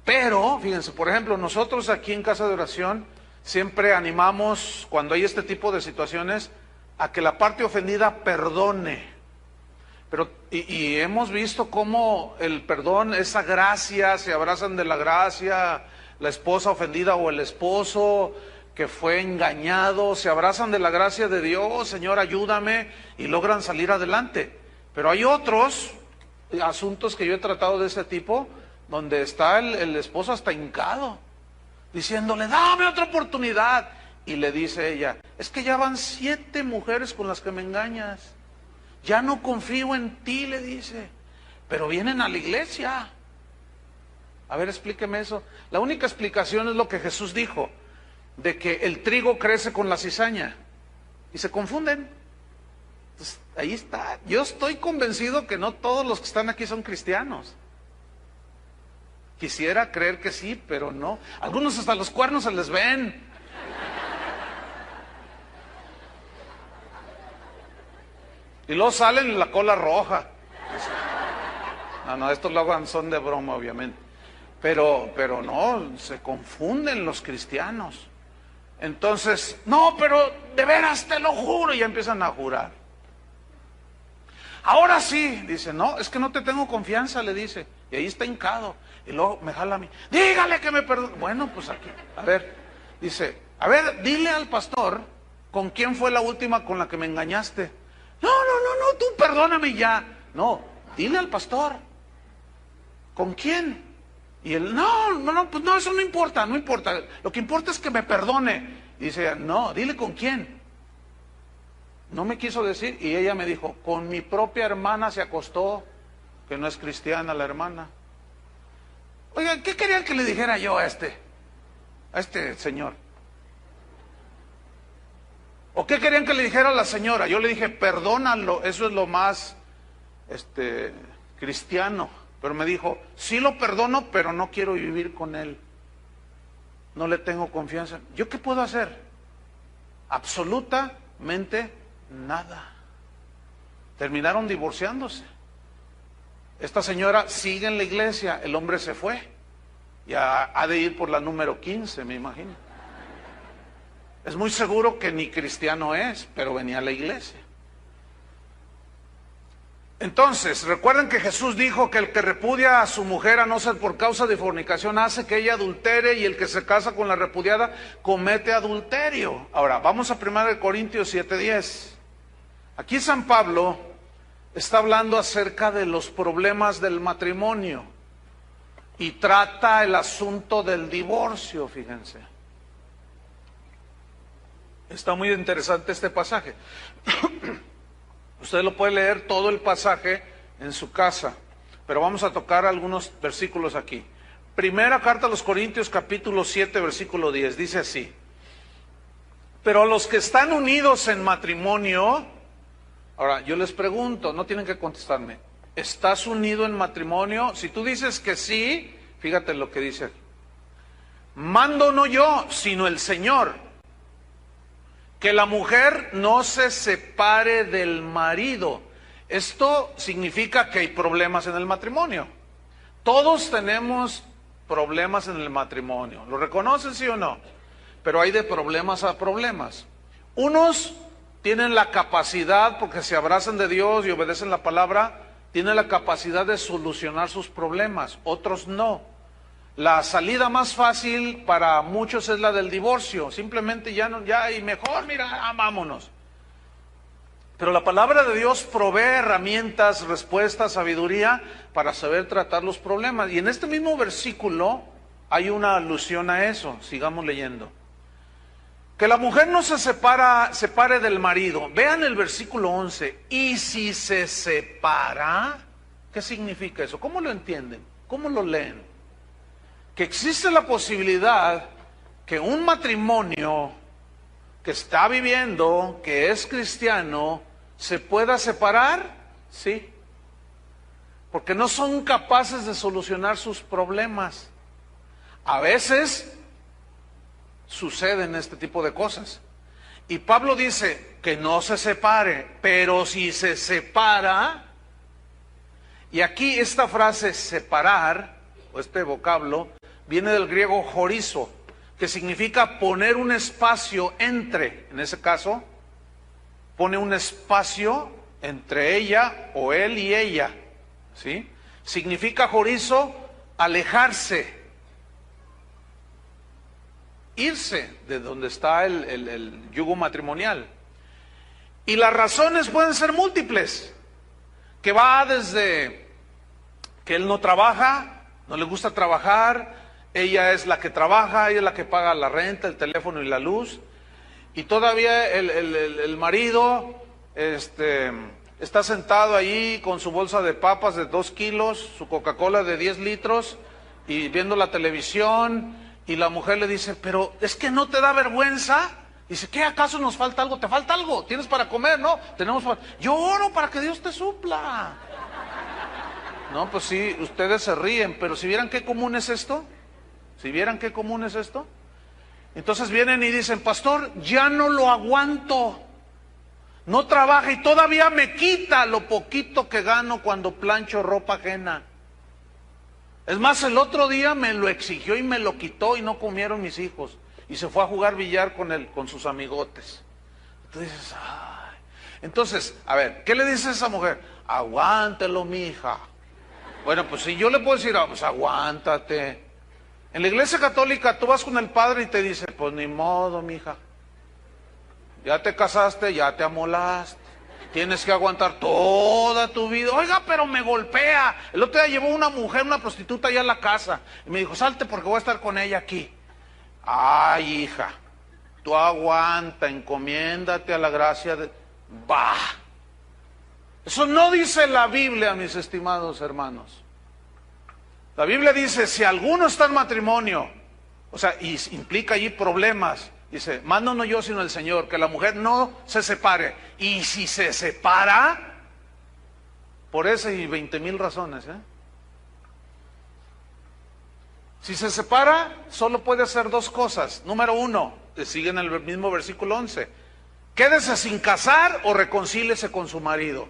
Pero, fíjense, por ejemplo, nosotros aquí en Casa de Oración siempre animamos, cuando hay este tipo de situaciones, a que la parte ofendida perdone. Pero, y hemos visto cómo el perdón, esa gracia, se abrazan de la gracia, la esposa ofendida o el esposo que fue engañado, se abrazan de la gracia de Dios, Señor, ayúdame, y logran salir adelante. Pero hay otros asuntos que yo he tratado de ese tipo, donde está el esposo hasta hincado, diciéndole, dame otra oportunidad. Y le dice ella, es que ya van 7 mujeres con las que me engañas. Ya no confío en ti, le dice. Pero vienen a la iglesia. A ver, explíqueme eso. La única explicación es lo que Jesús dijo, de que el trigo crece con la cizaña. Y se confunden. Entonces, ahí está. Yo estoy convencido que no todos los que están aquí son cristianos. Quisiera creer que sí, pero no. Algunos hasta los cuernos se les ven. Y luego salen en la cola roja. No, estos luego son de broma, obviamente. Pero no, se confunden los cristianos. Entonces, no, pero de veras te lo juro, y ya empiezan a jurar. Ahora sí, dice, no, es que no te tengo confianza, le dice. Y ahí está hincado. Y luego me jala a mí, dígale que me perdone. Bueno, pues aquí, a ver, dice, a ver, dile al pastor con quién fue la última con la que me engañaste. No, tú perdóname ya. No, dile al pastor. ¿Con quién? Y él, no, pues no, eso no importa. Lo que importa es que me perdone. Y dice, no, dile con quién. No me quiso decir, y ella me dijo, con mi propia hermana se acostó, que no es cristiana la hermana. Oiga, ¿qué querían que le dijera yo a este señor? ¿O qué querían que le dijera a la señora? Yo le dije, perdónalo, eso es lo más cristiano. Pero me dijo, sí lo perdono, pero no quiero vivir con él. No le tengo confianza. ¿Yo qué puedo hacer? Absolutamente nada. Terminaron divorciándose. Esta señora sigue en la iglesia, el hombre se fue. Ya ha de ir por la número 15, me imagino. Es muy seguro que ni cristiano es, pero venía a la iglesia. Entonces, recuerden que Jesús dijo que el que repudia a su mujer a no ser por causa de fornicación hace que ella adultere, y el que se casa con la repudiada comete adulterio. Ahora, vamos a 1 Corintios 7:10. Aquí San Pablo está hablando acerca de los problemas del matrimonio y trata el asunto del divorcio, fíjense. Está muy interesante este pasaje. Usted lo puede leer todo el pasaje en su casa, pero vamos a tocar algunos versículos aquí. Primera carta a los Corintios, capítulo 7, versículo 10, dice así: pero a los que están unidos en matrimonio, ahora yo les pregunto, no tienen que contestarme, ¿estás unido en matrimonio? Si tú dices que sí, fíjate lo que dice aquí: mando no yo, sino el Señor, que la mujer no se separe del marido. Esto significa que hay problemas en el matrimonio. Todos tenemos problemas en el matrimonio. ¿Lo reconocen, sí o no? Pero hay de problemas a problemas. Unos tienen la capacidad, porque se abrazan de Dios y obedecen la palabra, tienen la capacidad de solucionar sus problemas. Otros no. La salida más fácil para muchos es la del divorcio. Simplemente ya y mejor, mira, vámonos. Pero la palabra de Dios provee herramientas, respuestas, sabiduría para saber tratar los problemas. Y en este mismo versículo hay una alusión a eso. Sigamos leyendo. Que la mujer no se separe del marido. Vean el versículo 11. Y si se separa, ¿qué significa eso? ¿Cómo lo entienden? ¿Cómo lo leen? Que existe la posibilidad que un matrimonio que está viviendo, que es cristiano, se pueda separar, sí, porque no son capaces de solucionar sus problemas. A veces suceden este tipo de cosas. Y Pablo dice que no se separe, pero si se separa, y aquí esta frase separar, o este vocablo, viene del griego horizo, que significa poner un espacio entre, en ese caso, pone un espacio entre ella o él y ella, ¿sí? Significa horizo, alejarse, irse de donde está el yugo matrimonial. Y las razones pueden ser múltiples, que va desde que él no trabaja, no le gusta trabajar, ella es la que trabaja, ella es la que paga la renta, el teléfono y la luz, y todavía el marido está sentado ahí con su bolsa de papas de 2 kilos, su Coca-Cola de 10 litros, y viendo la televisión. Y la mujer le dice, pero es que no te da vergüenza. Dice, ¿qué acaso nos falta algo? ¿Te falta algo? ¿Tienes para comer? No, tenemos para... Yo oro para que Dios te supla. No, pues sí, ustedes se ríen, pero si vieran qué común es esto, si vieran qué común es esto, entonces vienen y dicen, pastor, ya no lo aguanto. No trabaja y todavía me quita lo poquito que gano cuando plancho ropa ajena. Es más, el otro día me lo exigió y me lo quitó y no comieron mis hijos. Y se fue a jugar billar con sus amigotes. Entonces, ay. Entonces, a ver, ¿qué le dice a esa mujer? Aguántelo, mija. Bueno, pues si yo le puedo decir, pues aguántate. En la iglesia católica tú vas con el padre y te dice, pues ni modo, mija. Ya te casaste, ya te amolaste. Tienes que aguantar toda tu vida. Oiga, pero me golpea. El otro día llevó una mujer, una prostituta allá a la casa. Y me dijo, salte porque voy a estar con ella aquí. Ay, hija, tú aguanta, encomiéndate a la gracia de... Bah. Eso no dice la Biblia, mis estimados hermanos. La Biblia dice, si alguno está en matrimonio, o sea, y implica allí problemas, dice, mando no yo sino el Señor, que la mujer no se separe. Y si se separa, por ese y 20,000 razones, si se separa, solo puede hacer 2 cosas. Número 1, sigue en el mismo versículo 11, quédese sin casar o reconcíliese con su marido.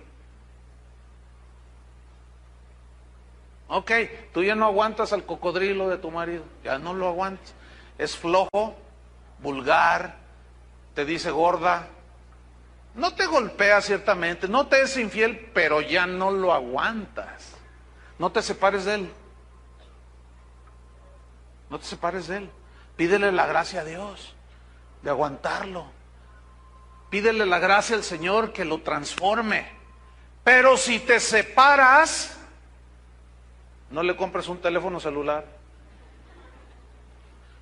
Ok, tú ya no aguantas al cocodrilo de tu marido, ya no lo aguantas. Es flojo, vulgar, te dice gorda, no te golpea ciertamente, no te es infiel, pero ya no lo aguantas. No te separes de él. No te separes de él. Pídele la gracia a Dios de aguantarlo. Pídele la gracia al Señor que lo transforme. Pero si te separas, no le compres un teléfono celular.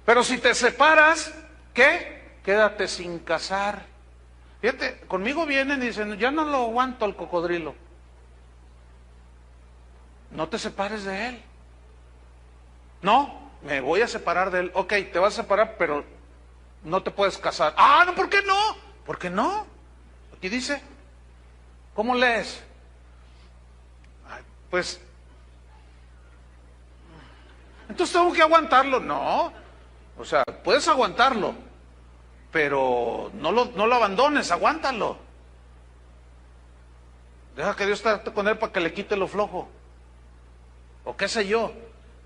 Pero si te separas, ¿qué? Quédate sin casar. Fíjate, conmigo vienen y dicen, ya no lo aguanto al cocodrilo. No te separes de él. No, me voy a separar de él. Ok, te vas a separar, pero no te puedes casar. Ah, no, ¿por qué no? ¿Por qué no? Aquí dice. ¿Cómo lees? Ay, pues, entonces tengo que aguantarlo. No, o sea, puedes aguantarlo, pero no lo abandones, aguántalo. Deja que Dios esté con él para que le quite lo flojo. O qué sé yo.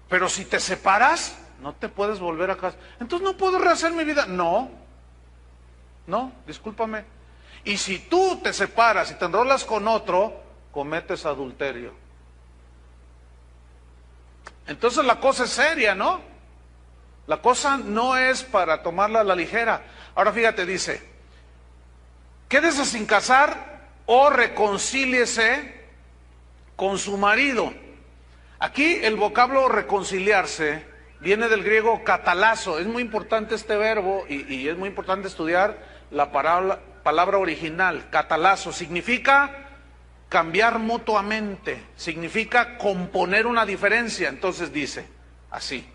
Pero si te separas, no te puedes volver a casa. Entonces no puedo rehacer mi vida. No, discúlpame. Y si tú te separas y te enrolas con otro, cometes adulterio. Entonces la cosa es seria, ¿no? La cosa no es para tomarla a la ligera. Ahora fíjate, dice, quédese sin casar o reconcíliese con su marido. Aquí el vocablo reconciliarse viene del griego catalazo. Es muy importante este verbo y es muy importante estudiar la palabra original. Catalazo significa cambiar mutuamente, significa componer una diferencia. Entonces dice así: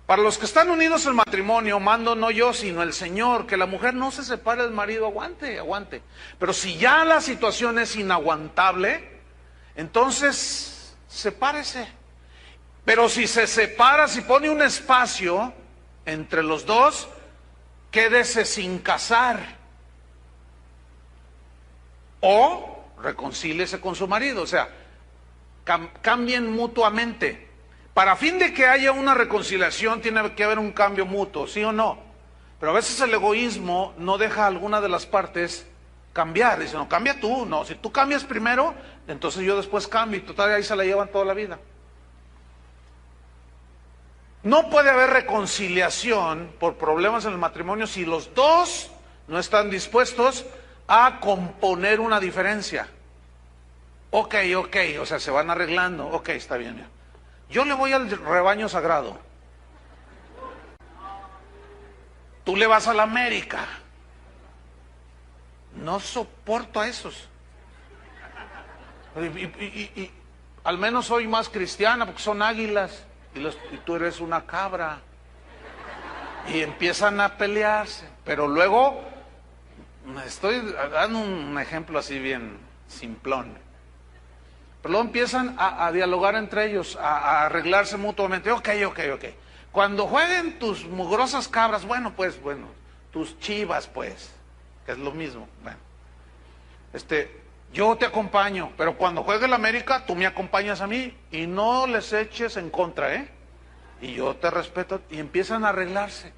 para los que están unidos en matrimonio, mando no yo sino el Señor, que la mujer no se separe del marido. Aguante. Pero si ya la situación es inaguantable, entonces sepárese. Pero si se separa, si pone un espacio entre los dos, quédese sin casar. O reconcíliese con su marido. O sea, cambien mutuamente. Para fin de que haya una reconciliación, tiene que haber un cambio mutuo, ¿sí o no? Pero a veces el egoísmo no deja a alguna de las partes cambiar. Dice, no, cambia tú. No, si tú cambias primero, entonces yo después cambio. Y total, ahí se la llevan toda la vida. No puede haber reconciliación por problemas en el matrimonio si los dos no están dispuestos a componer una diferencia. Ok, o sea, se van arreglando. Ok, está bien, bien. Yo le voy al rebaño sagrado. Tú le vas a la América. No soporto a esos. Y al menos soy más cristiana porque son águilas y tú eres una cabra. Y empiezan a pelearse. Pero luego, estoy dando un ejemplo así bien simplón. Pero luego empiezan a dialogar entre ellos, a arreglarse mutuamente. Ok. Cuando jueguen tus mugrosas cabras, bueno, tus chivas, pues, que es lo mismo. Bueno, yo te acompaño, pero cuando juegue el América, tú me acompañas a mí y no les eches en contra, ¿eh? Y yo te respeto y empiezan a arreglarse.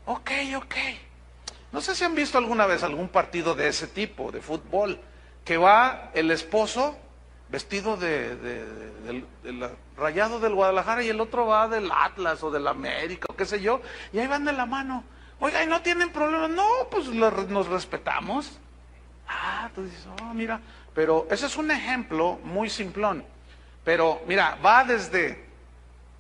Ok. No sé si han visto alguna vez algún partido de ese tipo, de fútbol, que va el esposo vestido del Rayado del Guadalajara y el otro va del Atlas o del América o qué sé yo, y ahí van de la mano. Oiga, ¿y no tienen problemas? No, pues nos respetamos. Tú dices, mira, pero ese es un ejemplo muy simplón. Pero mira, va desde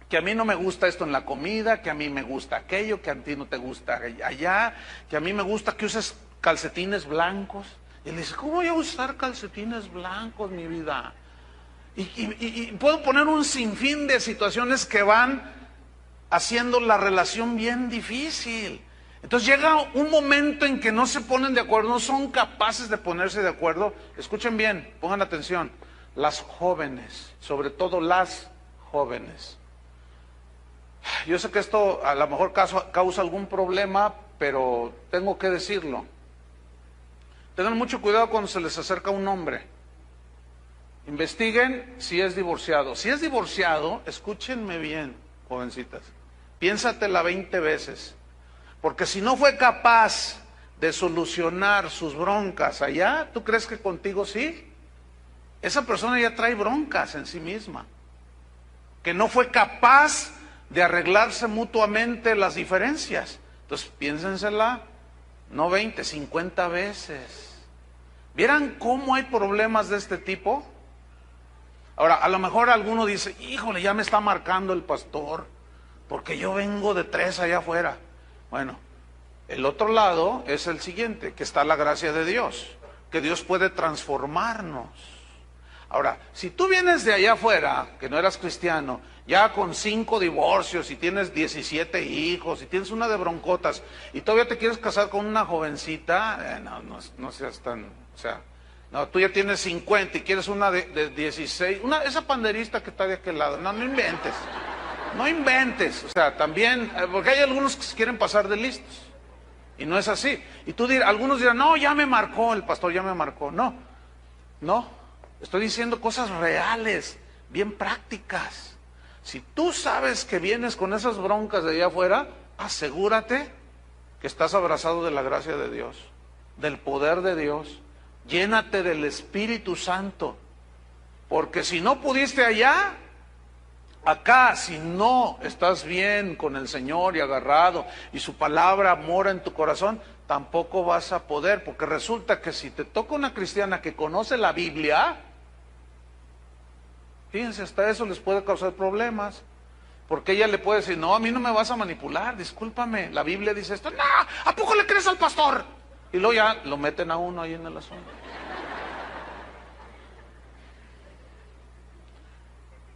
que a mí no me gusta esto en la comida, que a mí me gusta aquello, que a ti no te gusta allá, que a mí me gusta que uses calcetines blancos. Y él dice, ¿cómo voy a usar calcetines blancos, mi vida? Y puedo poner un sinfín de situaciones que van haciendo la relación bien difícil. Entonces llega un momento en que no se ponen de acuerdo, no son capaces de ponerse de acuerdo. Escuchen bien, pongan atención. Las jóvenes, sobre todo las jóvenes. Yo sé que esto a lo mejor causa algún problema, pero tengo que decirlo. Tengan mucho cuidado cuando se les acerca un hombre. Investiguen si es divorciado. Si es divorciado, escúchenme bien, jovencitas. Piénsatela 20 veces. Porque si no fue capaz de solucionar sus broncas allá, ¿tú crees que contigo sí? Esa persona ya trae broncas en sí misma. Que no fue capaz de arreglarse mutuamente las diferencias. Entonces piénsensela, no 20, 50 veces. ¿Vieran cómo hay problemas de este tipo? Ahora, a lo mejor alguno dice, híjole, ya me está marcando el pastor, porque yo vengo de 3 allá afuera. Bueno, el otro lado es el siguiente, que está la gracia de Dios, que Dios puede transformarnos. Ahora, si tú vienes de allá afuera, que no eras cristiano, ya con 5 divorcios y tienes 17 hijos y tienes una de broncotas y todavía te quieres casar con una jovencita, no seas tan, o sea, no, tú ya tienes 50 y quieres una de 16, esa panderista que está de aquel lado, no inventes, o sea, también, porque hay algunos que se quieren pasar de listos y no es así. Y algunos dirán, no, ya me marcó, el pastor ya me marcó, no, estoy diciendo cosas reales, bien prácticas. Si tú sabes que vienes con esas broncas de allá afuera, asegúrate que estás abrazado de la gracia de Dios, del poder de Dios. Llénate del Espíritu Santo, porque si no pudiste allá, acá, si no estás bien con el Señor y agarrado y su palabra mora en tu corazón, tampoco vas a poder, porque resulta que si te toca una cristiana que conoce la Biblia, fíjense, hasta eso les puede causar problemas, porque ella le puede decir, no, a mí no me vas a manipular, discúlpame, la Biblia dice esto, no, ¿a poco le crees al pastor? Y luego ya lo meten a uno ahí en el asunto.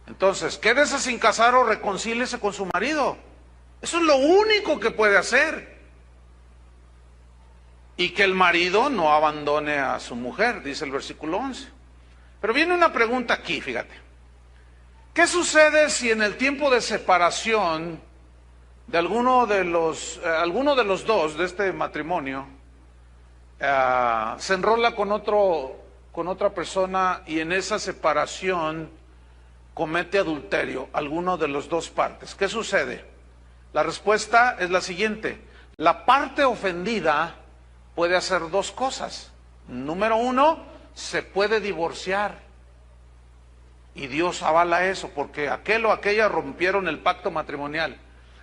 Entonces, quédese sin casar o reconcíliese con su marido. Eso es lo único que puede hacer. Y que el marido no abandone a su mujer, dice el versículo 11. Pero viene una pregunta aquí, fíjate. ¿Qué sucede si en el tiempo de separación de alguno de los dos de este matrimonio se enrola con otra persona y en esa separación comete adulterio, alguno de las dos partes? ¿Qué sucede? La respuesta es la siguiente: la parte ofendida puede hacer dos cosas. Número uno, se puede divorciar. Y Dios avala eso, porque aquel o aquella rompieron el pacto matrimonial.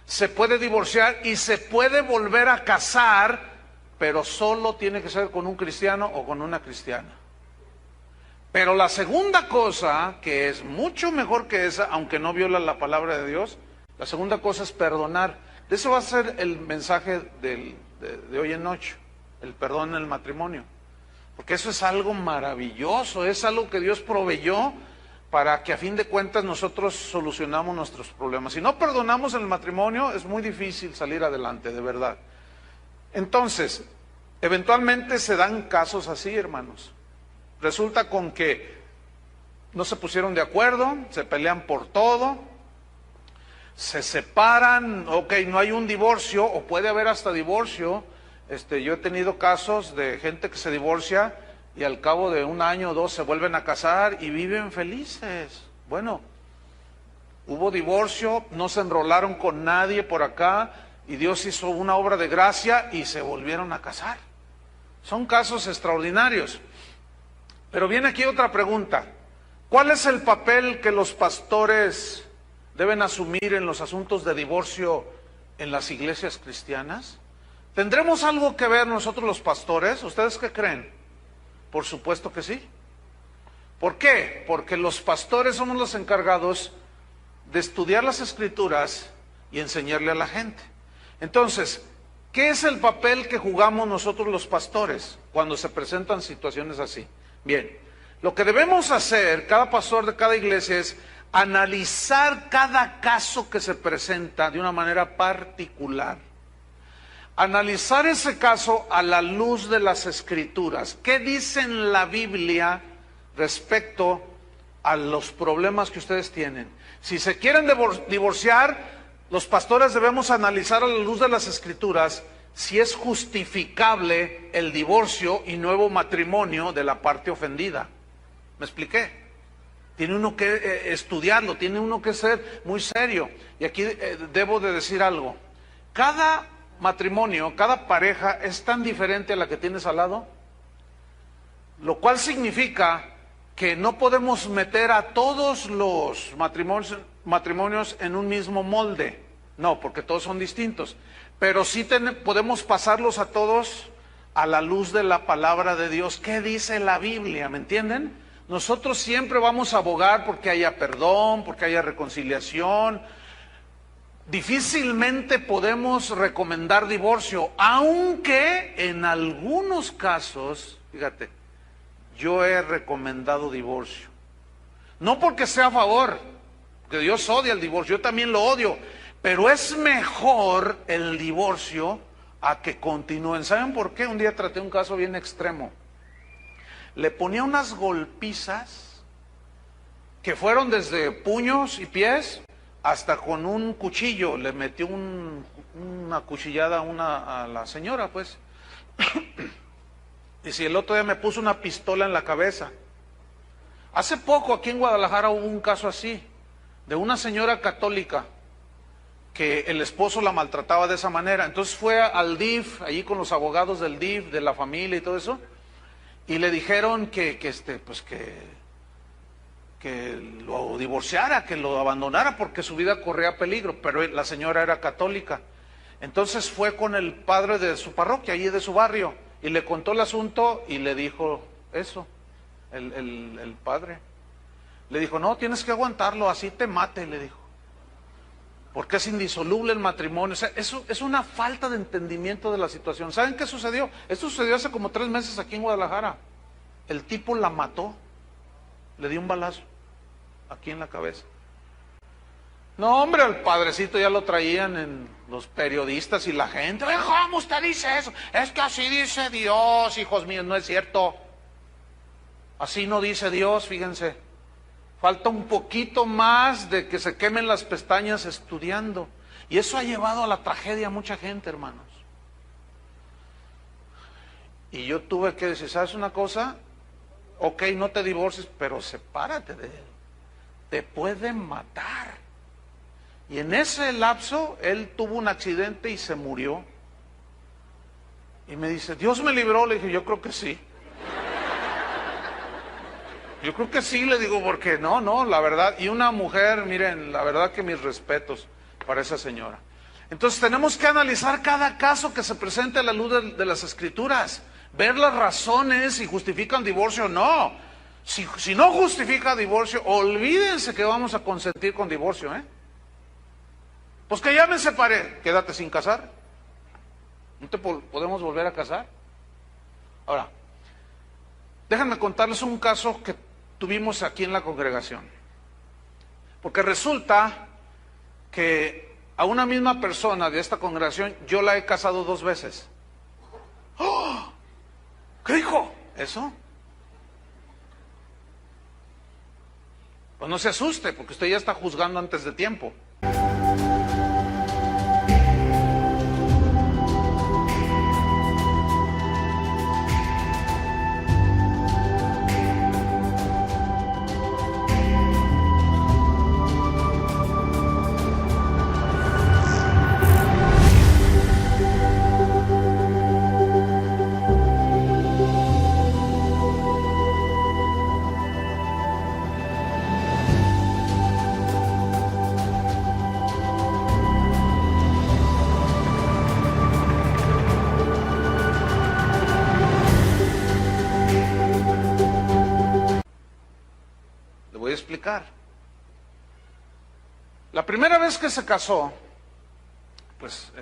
Se puede divorciar y se puede volver a casar, pero solo tiene que ser con un cristiano o con una cristiana. Pero la segunda cosa, que es mucho mejor que esa, aunque no viola la palabra de Dios, la segunda cosa es perdonar. De eso va a ser el mensaje de hoy en noche, el perdón en el matrimonio. Porque eso es algo maravilloso, es algo que Dios proveyó para que a fin de cuentas nosotros solucionamos nuestros problemas. Si no perdonamos en el matrimonio, es muy difícil salir adelante, de verdad. Entonces, eventualmente se dan casos así, hermanos. Resulta con que no se pusieron de acuerdo, se pelean por todo, se separan, ok, no hay un divorcio, o puede haber hasta divorcio. Yo he tenido casos de gente que se divorcia y al cabo de un año o dos se vuelven a casar y viven felices. Bueno, hubo divorcio, no se enrolaron con nadie por acá y Dios hizo una obra de gracia y se volvieron a casar. Son casos extraordinarios. Pero viene aquí otra pregunta: ¿cuál es el papel que los pastores deben asumir en los asuntos de divorcio en las iglesias cristianas? ¿Tendremos algo que ver nosotros los pastores? ¿Ustedes qué creen? Por supuesto que sí. ¿Por qué? Porque los pastores somos los encargados de estudiar las Escrituras y enseñarle a la gente. Entonces, ¿qué es el papel que jugamos nosotros los pastores cuando se presentan situaciones así? Bien, lo que debemos hacer, cada pastor de cada iglesia, es analizar cada caso que se presenta de una manera particular. Analizar ese caso a la luz de las Escrituras. ¿Qué dice en la Biblia respecto a los problemas que ustedes tienen? Si se quieren divorciar, los pastores debemos analizar a la luz de las Escrituras si es justificable el divorcio y nuevo matrimonio de la parte ofendida. ¿Me expliqué? Tiene uno que estudiarlo, tiene uno que ser muy serio. Y aquí debo de decir algo. Cada matrimonio, cada pareja es tan diferente a la que tienes al lado, lo cual significa que no podemos meter a todos los matrimonios en un mismo molde. No, porque todos son distintos. Pero sí podemos pasarlos a todos a la luz de la palabra de Dios. ¿Qué dice la Biblia? ¿Me entienden? Nosotros siempre vamos a abogar porque haya perdón, porque haya reconciliación. Difícilmente podemos recomendar divorcio, aunque en algunos casos, fíjate, yo he recomendado divorcio. No porque sea a favor, que Dios odia el divorcio, yo también lo odio, pero es mejor el divorcio a que continúen. ¿Saben por qué? Un día traté un caso bien extremo. Le ponía unas golpizas que fueron desde puños y pies hasta con un cuchillo. Le metió una cuchillada a la señora, pues. Y si el otro día me puso una pistola en la cabeza. Hace poco aquí en Guadalajara hubo un caso así, de una señora católica que el esposo la maltrataba de esa manera. Entonces fue al DIF, allí con los abogados del DIF, de la familia y todo eso, y le dijeron que lo divorciara, que lo abandonara porque su vida corría peligro, pero la señora era católica. Entonces fue con el padre de su parroquia, allí de su barrio, y le contó el asunto y le dijo eso, el padre. Le dijo, no, tienes que aguantarlo, así te mate, le dijo. Porque es indisoluble el matrimonio. O sea, eso es una falta de entendimiento de la situación. ¿Saben qué sucedió? Esto sucedió hace como 3 meses aquí en Guadalajara. El tipo la mató, le dio un balazo aquí en la cabeza. No, hombre, al padrecito ya lo traían en los periodistas y la gente. ¿Cómo usted dice eso? Es que así dice Dios, hijos míos, no es cierto. Así no dice Dios, fíjense. Falta un poquito más de que se quemen las pestañas estudiando. Y eso ha llevado a la tragedia a mucha gente, hermanos. Y yo tuve que decir, ¿sabes una cosa? Ok, no te divorcies, pero sepárate de él. Te pueden matar. Y en ese lapso, él tuvo un accidente y se murió. Y me dice, ¿Dios me libró? Le dije, yo creo que sí. Yo creo que sí, le digo, porque no, la verdad. Y una mujer, miren, la verdad que mis respetos para esa señora. Entonces tenemos que analizar cada caso que se presente a la luz de las Escrituras. Ver las razones si justifican divorcio o no. Si no justifica divorcio, olvídense que vamos a consentir con divorcio, ¿eh? Pues que ya me separé, quédate sin casar. ¿No te podemos volver a casar? Ahora, déjenme contarles un caso que tuvimos aquí en la congregación. Porque resulta que a una misma persona de esta congregación yo la he casado 2 veces. ¡Oh! ¿Qué dijo? ¿Eso? Pues no se asuste, porque usted ya está juzgando antes de tiempo. Voy a explicar. La primera vez que se casó, pues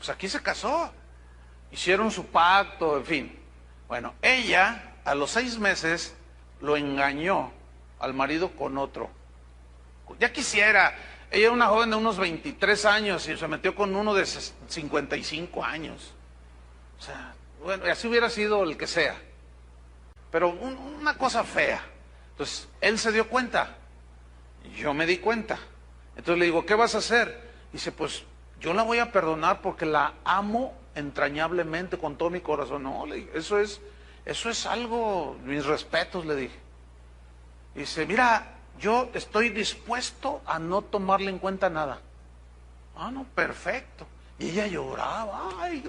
aquí se casó. Hicieron su pacto, en fin. Bueno, ella a los 6 meses lo engañó al marido con otro. Ya quisiera. Ella era una joven de unos 23 años y se metió con uno de 55 años. O sea, bueno, así hubiera sido el que sea. Pero una cosa fea. Entonces, él se dio cuenta, yo me di cuenta. Entonces le digo, ¿qué vas a hacer? Dice, pues yo la voy a perdonar porque la amo entrañablemente con todo mi corazón. No, le dije, eso es algo, mis respetos, le dije. Dice, mira, yo estoy dispuesto a no tomarle en cuenta nada. Ah, no, perfecto. Y ella lloraba, ay,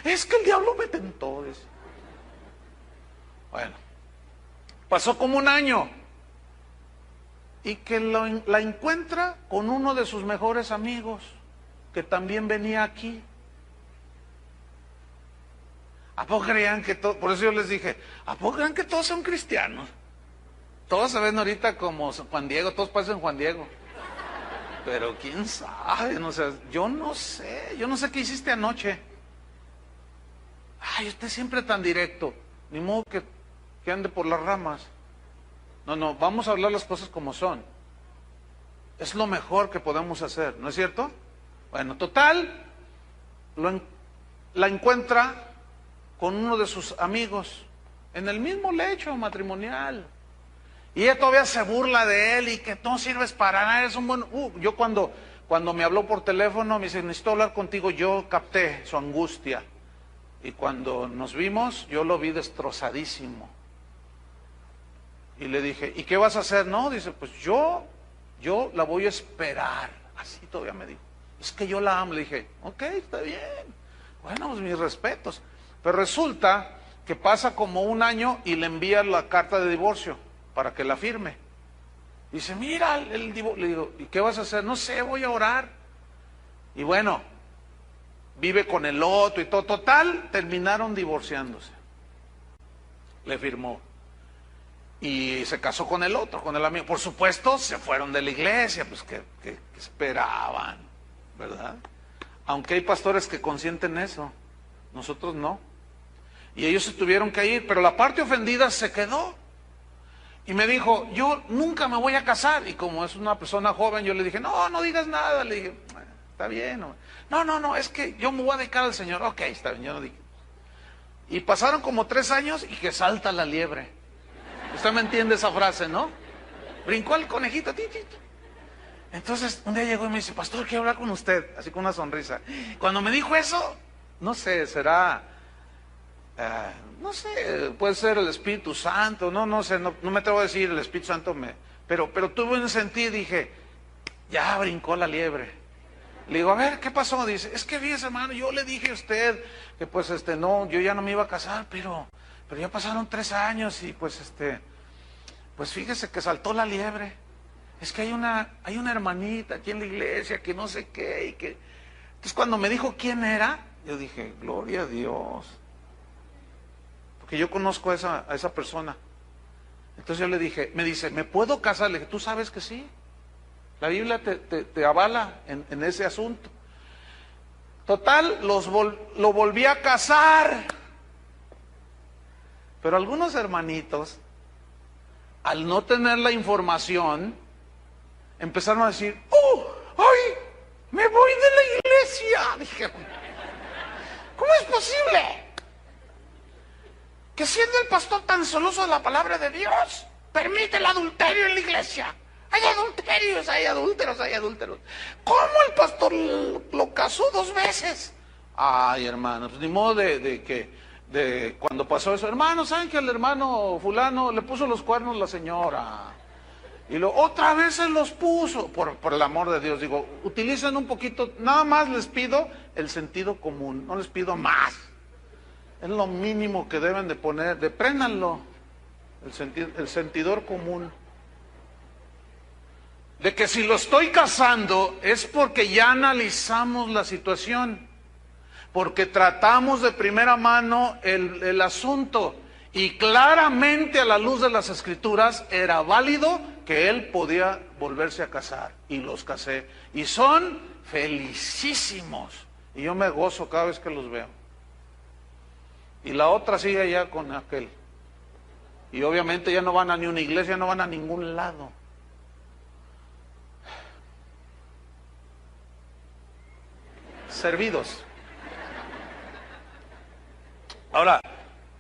es que el diablo me tentó. Dice. Bueno. Pasó como 1 año y que la encuentra con uno de sus mejores amigos que también venía aquí. ¿A poco creían que todos, por eso yo les dije, ¿a poco creían que todos son cristianos? Todos se ven ahorita como Juan Diego, todos parecen Juan Diego. Pero quién sabe, no sé, yo no sé qué hiciste anoche. Ay, usted siempre tan directo, ni modo que ande por las ramas. No, vamos a hablar las cosas como son. Es lo mejor que podemos hacer, ¿no es cierto? Bueno, total, la encuentra con uno de sus amigos en el mismo lecho matrimonial. Y ella todavía se burla de él y que no sirves para nada, eres un buen... yo cuando me habló por teléfono me dice, necesito hablar contigo, yo capté su angustia. Y cuando nos vimos, yo lo vi destrozadísimo. Y le dije, ¿y qué vas a hacer? No, dice, pues yo la voy a esperar. Así todavía me dijo. Es que yo la amo. Le dije, ok, está bien. Bueno, pues mis respetos. Pero resulta que pasa como 1 año y le envía la carta de divorcio para que la firme. Dice, mira el divorcio. Le digo, ¿y qué vas a hacer? No sé, voy a orar. Y bueno, vive con el otro y todo. Total, terminaron divorciándose. Le firmó. Y se casó con el otro, con el amigo. Por supuesto, se fueron de la iglesia, pues que esperaban, ¿verdad? Aunque hay pastores que consienten eso, nosotros no. Y ellos se tuvieron que ir, pero la parte ofendida se quedó. Y me dijo, yo nunca me voy a casar. Y como es una persona joven, yo le dije, no digas nada. Le dije, está bien. No, es que yo me voy a dedicar al Señor. Ok, está bien, yo no dije. Y pasaron como 3 años y que salta la liebre. Usted me entiende esa frase, ¿no? Brincó el conejito. Entonces un día llegó y me dice, pastor, quiero hablar con usted, así con una sonrisa. Cuando me dijo eso, no sé, será, no sé, puede ser el Espíritu Santo, no sé, no me atrevo a decir el Espíritu Santo, pero tuve un sentido y dije, ya brincó la liebre. Le digo, a ver, ¿qué pasó? Dice, es que fíjese, hermano, yo le dije a usted que pues no, yo ya no me iba a casar, pero ya pasaron 3 años y pues pues fíjese que saltó la liebre. Es que hay una hermanita aquí en la iglesia que no sé qué y que... Entonces cuando me dijo quién era, yo dije, gloria a Dios. Porque yo conozco a esa persona. Entonces yo le dije, me dice, ¿me puedo casar? Le dije, ¿tú sabes que sí? La Biblia te avala en ese asunto. Total, lo volví a casar. Pero algunos hermanitos, al no tener la información, empezaron a decir, ¡ay! ¡Me voy de la iglesia! Dijeron, ¿cómo es posible que siendo el pastor tan celoso de la palabra de Dios, permite el adulterio en la iglesia? Hay adulterios, hay adúlteros. ¿Cómo el pastor lo casó 2 veces? Ay, hermano, pues ni modo de cuando pasó eso, hermano, ¿saben que el hermano fulano le puso los cuernos la señora? Y otra vez se los puso, por el amor de Dios, digo, utilicen un poquito, nada más les pido el sentido común, no les pido más. Es lo mínimo que deben de poner, depréndanlo, el sentidor común. De que si lo estoy casando es porque ya analizamos la situación, porque tratamos de primera mano el asunto y claramente a la luz de las Escrituras era válido que él podía volverse a casar y los casé y son felicísimos y yo me gozo cada vez que los veo. Y la otra sigue allá con aquel y obviamente ya no van a ni una iglesia, no van a ningún lado. Servidos. Ahora,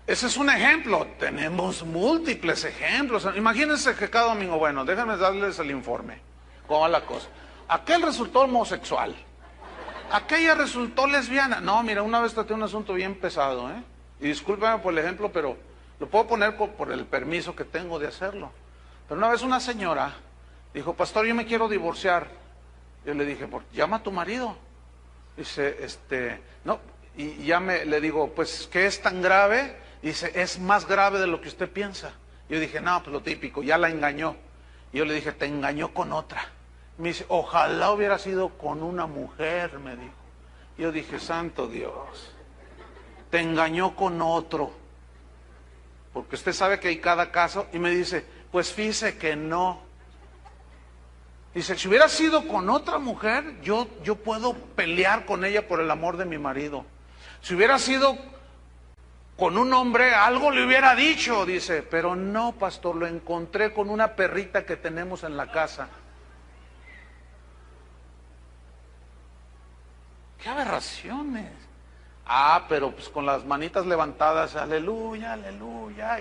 ese es un ejemplo, tenemos múltiples ejemplos. Imagínense que cada domingo, bueno, déjenme darles el informe, cómo va la cosa. Aquel resultó homosexual, aquella resultó lesbiana. No, mira, una vez traté un asunto bien pesado, y discúlpeme por el ejemplo, pero lo puedo poner por el permiso que tengo de hacerlo. Pero una vez una señora dijo, pastor, yo me quiero divorciar. Yo le dije, llama a tu marido. Dice, no, y ya le digo, pues, ¿qué es tan grave? Dice, es más grave de lo que usted piensa. Yo dije, no, pues lo típico, ya la engañó. Y yo le dije, te engañó con otra. Me dice, ojalá hubiera sido con una mujer, me dijo. Yo dije, santo Dios, te engañó con otro. Porque usted sabe que hay cada caso. Y me dice, pues fíjese que no. Dice, si hubiera sido con otra mujer, yo puedo pelear con ella por el amor de mi marido. Si hubiera sido con un hombre, algo le hubiera dicho, dice, pero no, pastor, lo encontré con una perrita que tenemos en la casa. ¡Qué aberraciones! Pero pues con las manitas levantadas, aleluya, aleluya.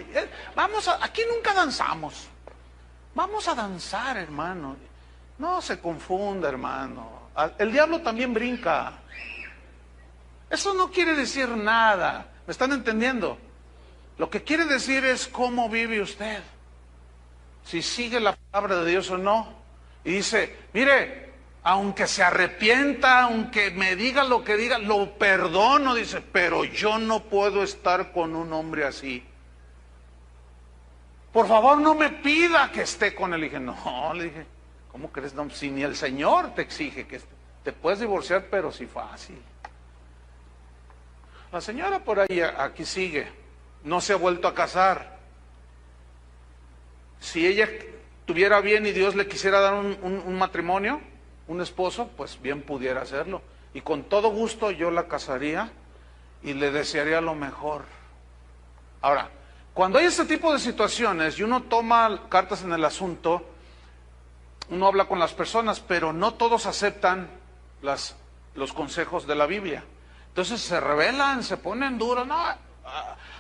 Aquí nunca danzamos. Vamos a danzar, hermano. No se confunda, hermano. El diablo también brinca. Eso no quiere decir nada. ¿Me están entendiendo? Lo que quiere decir es cómo vive usted. Si sigue la palabra de Dios o no. Y dice, mire, aunque se arrepienta, aunque me diga lo que diga, lo perdono, dice, pero yo no puedo estar con un hombre así. Por favor, no me pida que esté con él. Le dije, no, le dije, ¿cómo crees? No, si ni el Señor te exige que te puedes divorciar, pero sí fácil. La señora por ahí, aquí sigue, no se ha vuelto a casar. Si ella tuviera bien y Dios le quisiera dar un matrimonio, un esposo, pues bien pudiera hacerlo. Y con todo gusto yo la casaría y le desearía lo mejor. Ahora, cuando hay este tipo de situaciones y uno toma cartas en el asunto, uno habla con las personas, pero no todos aceptan los consejos de la Biblia. Entonces se rebelan, se ponen duros. No,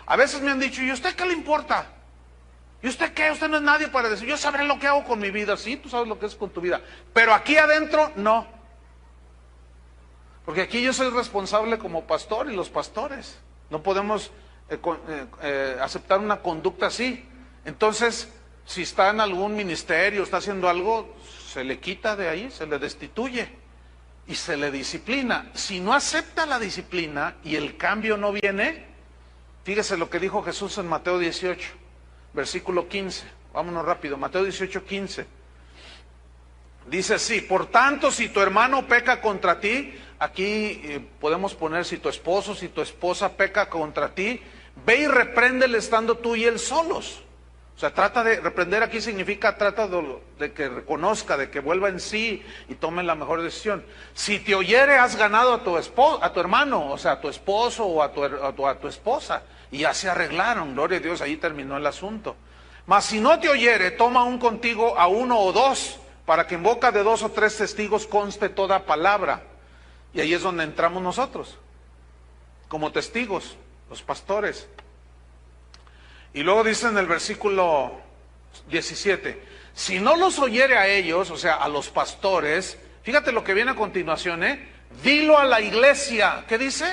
a veces me han dicho, ¿y a usted qué le importa? ¿Y usted qué? Usted no es nadie para decir, yo sabré lo que hago con mi vida. Sí, tú sabes lo que es con tu vida. Pero aquí adentro, no. Porque aquí yo soy responsable como pastor y los pastores. No podemos aceptar una conducta así. Entonces, si está en algún ministerio, está haciendo algo, se le quita de ahí, se le destituye y se le disciplina. Si no acepta la disciplina y el cambio no viene, fíjese lo que dijo Jesús en Mateo 18, versículo 15. Vámonos rápido, Mateo 18, 15. Dice así: por tanto, si tu hermano peca contra ti, aquí podemos poner si tu esposo, si tu esposa peca contra ti, ve y repréndele estando tú y él solos. O sea, trata de reprender, aquí significa trata de que reconozca, de que vuelva en sí y tome la mejor decisión. Si te oyere, has ganado a tu hermano, o sea, a tu esposo o a tu esposa, y ya se arreglaron, gloria a Dios, ahí terminó el asunto. Mas si no te oyere, toma aún contigo a uno o dos, para que en boca de 2 o 3 testigos conste toda palabra. Y ahí es donde entramos nosotros, como testigos, los pastores. Y luego dice en el versículo 17, si no los oyere a ellos, o sea, a los pastores, fíjate lo que viene a continuación, dilo a la iglesia. ¿Qué dice?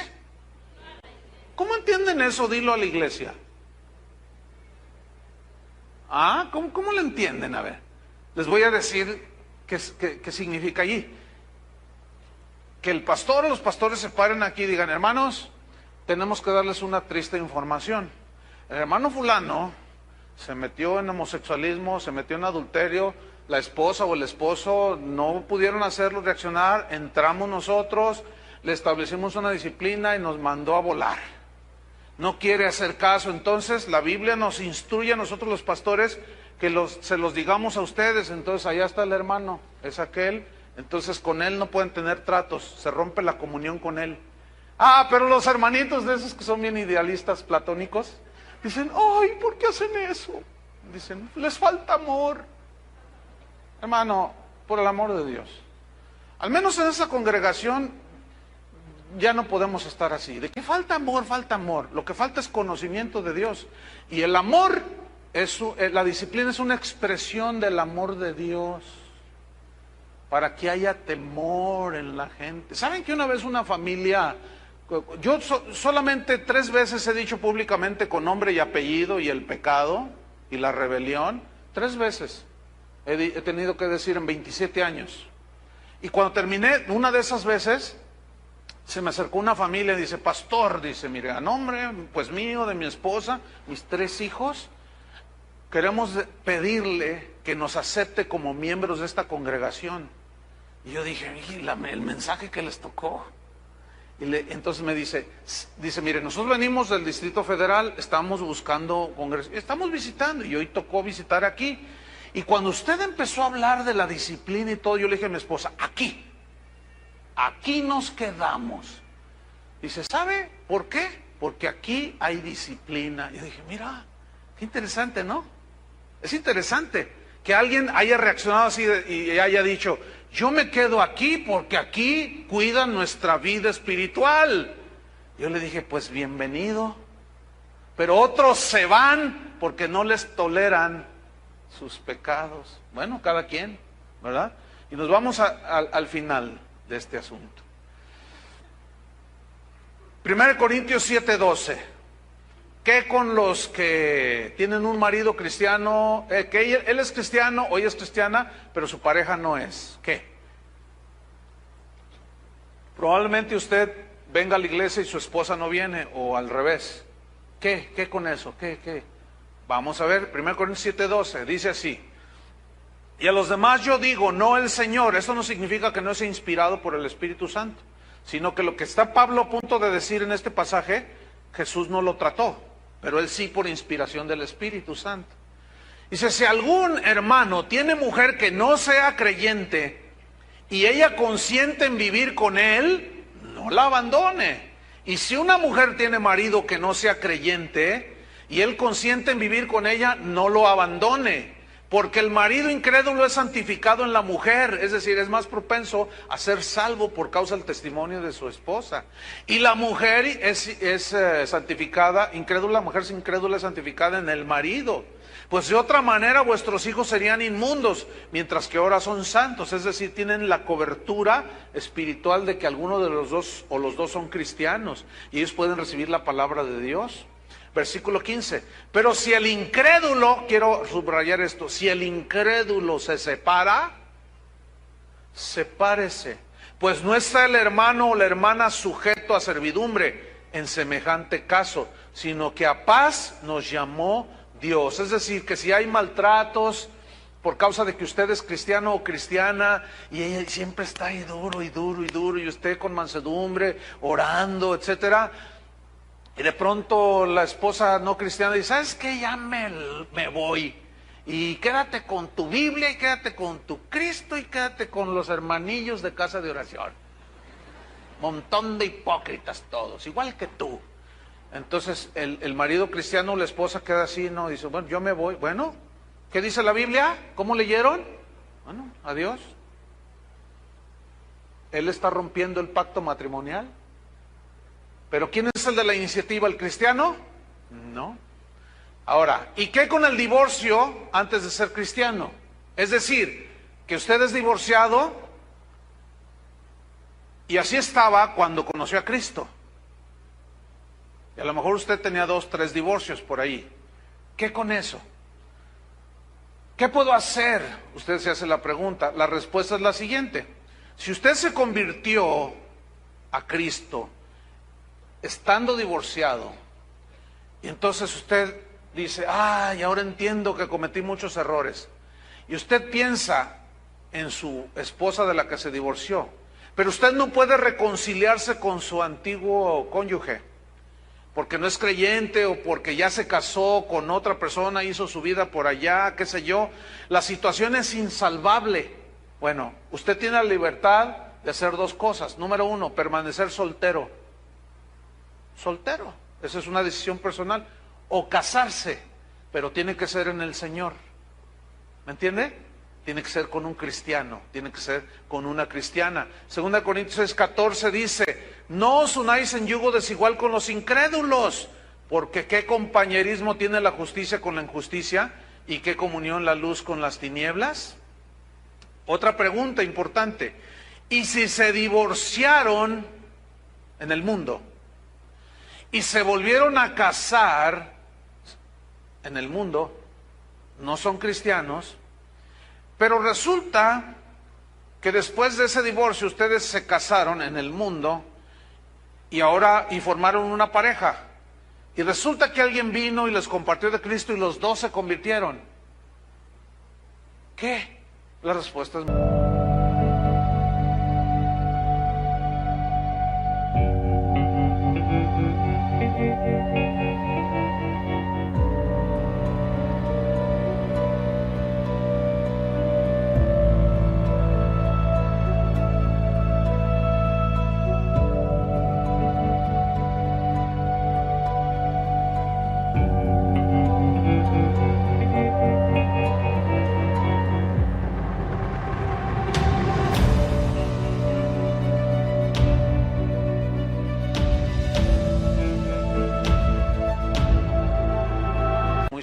¿Cómo entienden eso, dilo a la iglesia? ¿Cómo lo entienden? A ver, les voy a decir qué significa allí. Que el pastor o los pastores se paren aquí y digan, hermanos, tenemos que darles una triste información. El hermano fulano se metió en homosexualismo, se metió en adulterio, la esposa o el esposo no pudieron hacerlo reaccionar, entramos nosotros, le establecimos una disciplina y nos mandó a volar. No quiere hacer caso, entonces la Biblia nos instruye a nosotros los pastores que se los digamos a ustedes. Entonces allá está el hermano, es aquel, entonces con él no pueden tener tratos, se rompe la comunión con él. Pero los hermanitos de esos que son bien idealistas platónicos, dicen, ay, ¿por qué hacen eso? Dicen, les falta amor. Hermano, por el amor de Dios. Al menos en esa congregación ya no podemos estar así. ¿De qué falta amor? Falta amor. Lo que falta es conocimiento de Dios. Y el amor, la disciplina es una expresión del amor de Dios. Para que haya temor en la gente. ¿Saben que una vez una familia... Yo solamente 3 veces he dicho públicamente con nombre y apellido y el pecado y la rebelión. 3 veces he tenido que decir en 27 años. Y cuando terminé una de esas veces, se me acercó una familia y dice, pastor, dice, mire, a nombre pues mío, de mi esposa, mis 3 hijos, queremos pedirle que nos acepte como miembros de esta congregación. Y yo dije, el mensaje que les tocó. Entonces me dice, mire, nosotros venimos del Distrito Federal, estamos buscando congreso, estamos visitando, y hoy tocó visitar aquí. Y cuando usted empezó a hablar de la disciplina y todo, yo le dije a mi esposa, aquí nos quedamos. Dice, ¿sabe por qué? Porque aquí hay disciplina. Y yo dije, mira, qué interesante, ¿no? Es interesante que alguien haya reaccionado así y haya dicho, yo me quedo aquí porque aquí cuidan nuestra vida espiritual. Yo le dije, pues bienvenido. Pero otros se van porque no les toleran sus pecados. Bueno, cada quien, ¿verdad? Y nos vamos al final de este asunto. 1 Corintios 7:12. ¿Qué con los que tienen un marido cristiano, que él es cristiano o ella es cristiana, pero su pareja no es? ¿Qué? Probablemente usted venga a la iglesia y su esposa no viene, o al revés. ¿Qué con eso? ¿Qué? Vamos a ver, 1 Corintios 7:12, dice así. Y a los demás yo digo, no el Señor. Eso no significa que no sea inspirado por el Espíritu Santo, sino que lo que está Pablo a punto de decir en este pasaje, Jesús no lo trató, pero él sí por inspiración del Espíritu Santo. Dice, si algún hermano tiene mujer que no sea creyente y ella consiente en vivir con él, no la abandone. Y si una mujer tiene marido que no sea creyente y él consiente en vivir con ella, no lo abandone. Porque el marido incrédulo es santificado en la mujer, es decir, es más propenso a ser salvo por causa del testimonio de su esposa. Y la mujer es santificada, incrédula, la mujer incrédula es santificada en el marido. Pues de otra manera vuestros hijos serían inmundos, mientras que ahora son santos. Es decir, tienen la cobertura espiritual de que alguno de los dos o los dos son cristianos y ellos pueden recibir la palabra de Dios. Versículo 15. Pero si el incrédulo, quiero subrayar esto, si el incrédulo se separa, sepárese. Pues no está el hermano o la hermana sujeto a servidumbre en semejante caso, sino que a paz nos llamó Dios. Es decir, que si hay maltratos por causa de que usted es cristiano o cristiana y ella siempre está ahí duro y duro y duro y usted con mansedumbre, orando, etcétera, y de pronto la esposa no cristiana dice, ¿sabes qué? Ya me voy. Y quédate con tu Biblia y quédate con tu Cristo y quédate con los hermanillos de casa de oración. Montón de hipócritas todos, igual que tú. Entonces el marido cristiano, la esposa queda así, no, dice, bueno, yo me voy. Bueno, ¿qué dice la Biblia? ¿Cómo leyeron? Bueno, adiós. Él está rompiendo el pacto matrimonial. ¿Pero quién es el de la iniciativa? ¿El cristiano? No. Ahora, ¿y qué con el divorcio antes de ser cristiano? Es decir, que usted es divorciado y así estaba cuando conoció a Cristo. Y a lo mejor usted tenía 2, 3 divorcios por ahí. ¿Qué con eso? ¿Qué puedo hacer? Usted se hace la pregunta. La respuesta es la siguiente. Si usted se convirtió a Cristo estando divorciado, y entonces usted dice, ay, ahora entiendo que cometí muchos errores, y usted piensa en su esposa de la que se divorció, pero usted no puede reconciliarse con su antiguo cónyuge, porque no es creyente o porque ya se casó con otra persona, hizo su vida por allá, qué sé yo, la situación es insalvable. Bueno, usted tiene la libertad de hacer 2 cosas. Número 1, permanecer soltero. Soltero, esa es una decisión personal. O casarse, pero tiene que ser en el Señor. ¿Me entiende? Tiene que ser con un cristiano, tiene que ser con una cristiana. 2 Corintios 6:14 dice, no os unáis en yugo desigual con los incrédulos, porque qué compañerismo tiene la justicia con la injusticia y qué comunión la luz con las tinieblas. Otra pregunta importante, ¿y si se divorciaron en el mundo y se volvieron a casar en el mundo, no son cristianos, pero resulta que después de ese divorcio ustedes se casaron en el mundo y formaron una pareja, y resulta que alguien vino y les compartió de Cristo y los 2 se convirtieron? ¿Qué? La respuesta es...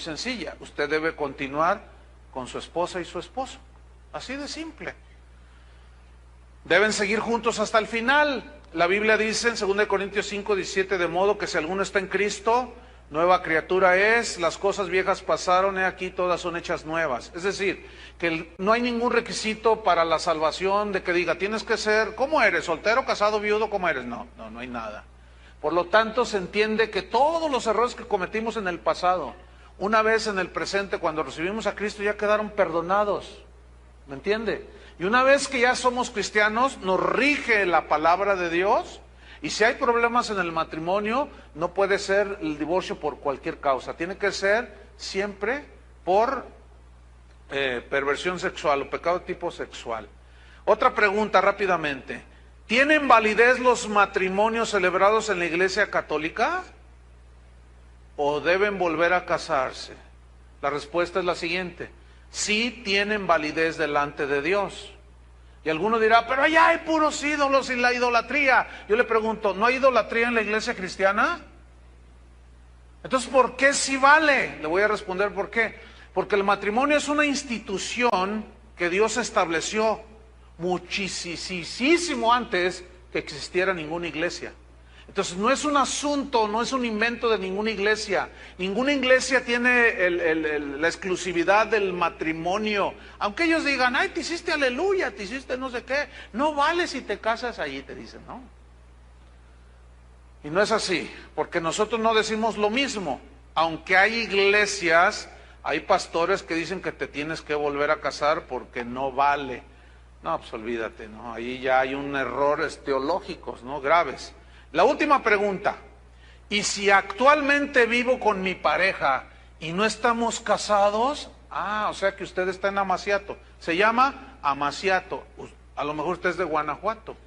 sencilla, usted debe continuar con su esposa y su esposo, así de simple. Deben seguir juntos hasta el final. La Biblia dice en 2 Corintios 5:17, de modo que si alguno está en Cristo, nueva criatura es, las cosas viejas pasaron, he aquí todas son hechas nuevas. Es decir, que no hay ningún requisito para la salvación de que diga, tienes que ser, ¿cómo eres? ¿Soltero, casado, viudo? ¿Cómo eres? No hay nada. Por lo tanto, se entiende que todos los errores que cometimos en el pasado, una vez en el presente, cuando recibimos a Cristo, ya quedaron perdonados. ¿Me entiende? Y una vez que ya somos cristianos, nos rige la palabra de Dios. Y si hay problemas en el matrimonio, no puede ser el divorcio por cualquier causa. Tiene que ser siempre por perversión sexual o pecado de tipo sexual. Otra pregunta rápidamente. ¿Tienen validez los matrimonios celebrados en la Iglesia Católica? ¿O deben volver a casarse? La respuesta es la siguiente: sí tienen validez delante de Dios. Y alguno dirá, pero allá hay puros ídolos y la idolatría. Yo le pregunto, ¿no hay idolatría en la iglesia cristiana? Entonces, ¿por qué sí vale? Le voy a responder por qué. Porque el matrimonio es una institución que Dios estableció muchísimo antes que existiera ninguna iglesia. Entonces no es un asunto, no es un invento de ninguna iglesia. Ninguna iglesia tiene la exclusividad del matrimonio. Aunque ellos digan, ay, te hiciste aleluya, te hiciste no sé qué. No vale si te casas allí, te dicen, ¿no? Y no es así, porque nosotros no decimos lo mismo. Aunque hay iglesias, hay pastores que dicen que te tienes que volver a casar porque no vale. No, pues olvídate, ¿no? Ahí ya hay un errores teológicos, ¿no? Graves. La última pregunta, ¿y si actualmente vivo con mi pareja y no estamos casados? Ah, o sea que usted está en amaciato. Se llama amaciato. A lo mejor usted es de Guanajuato.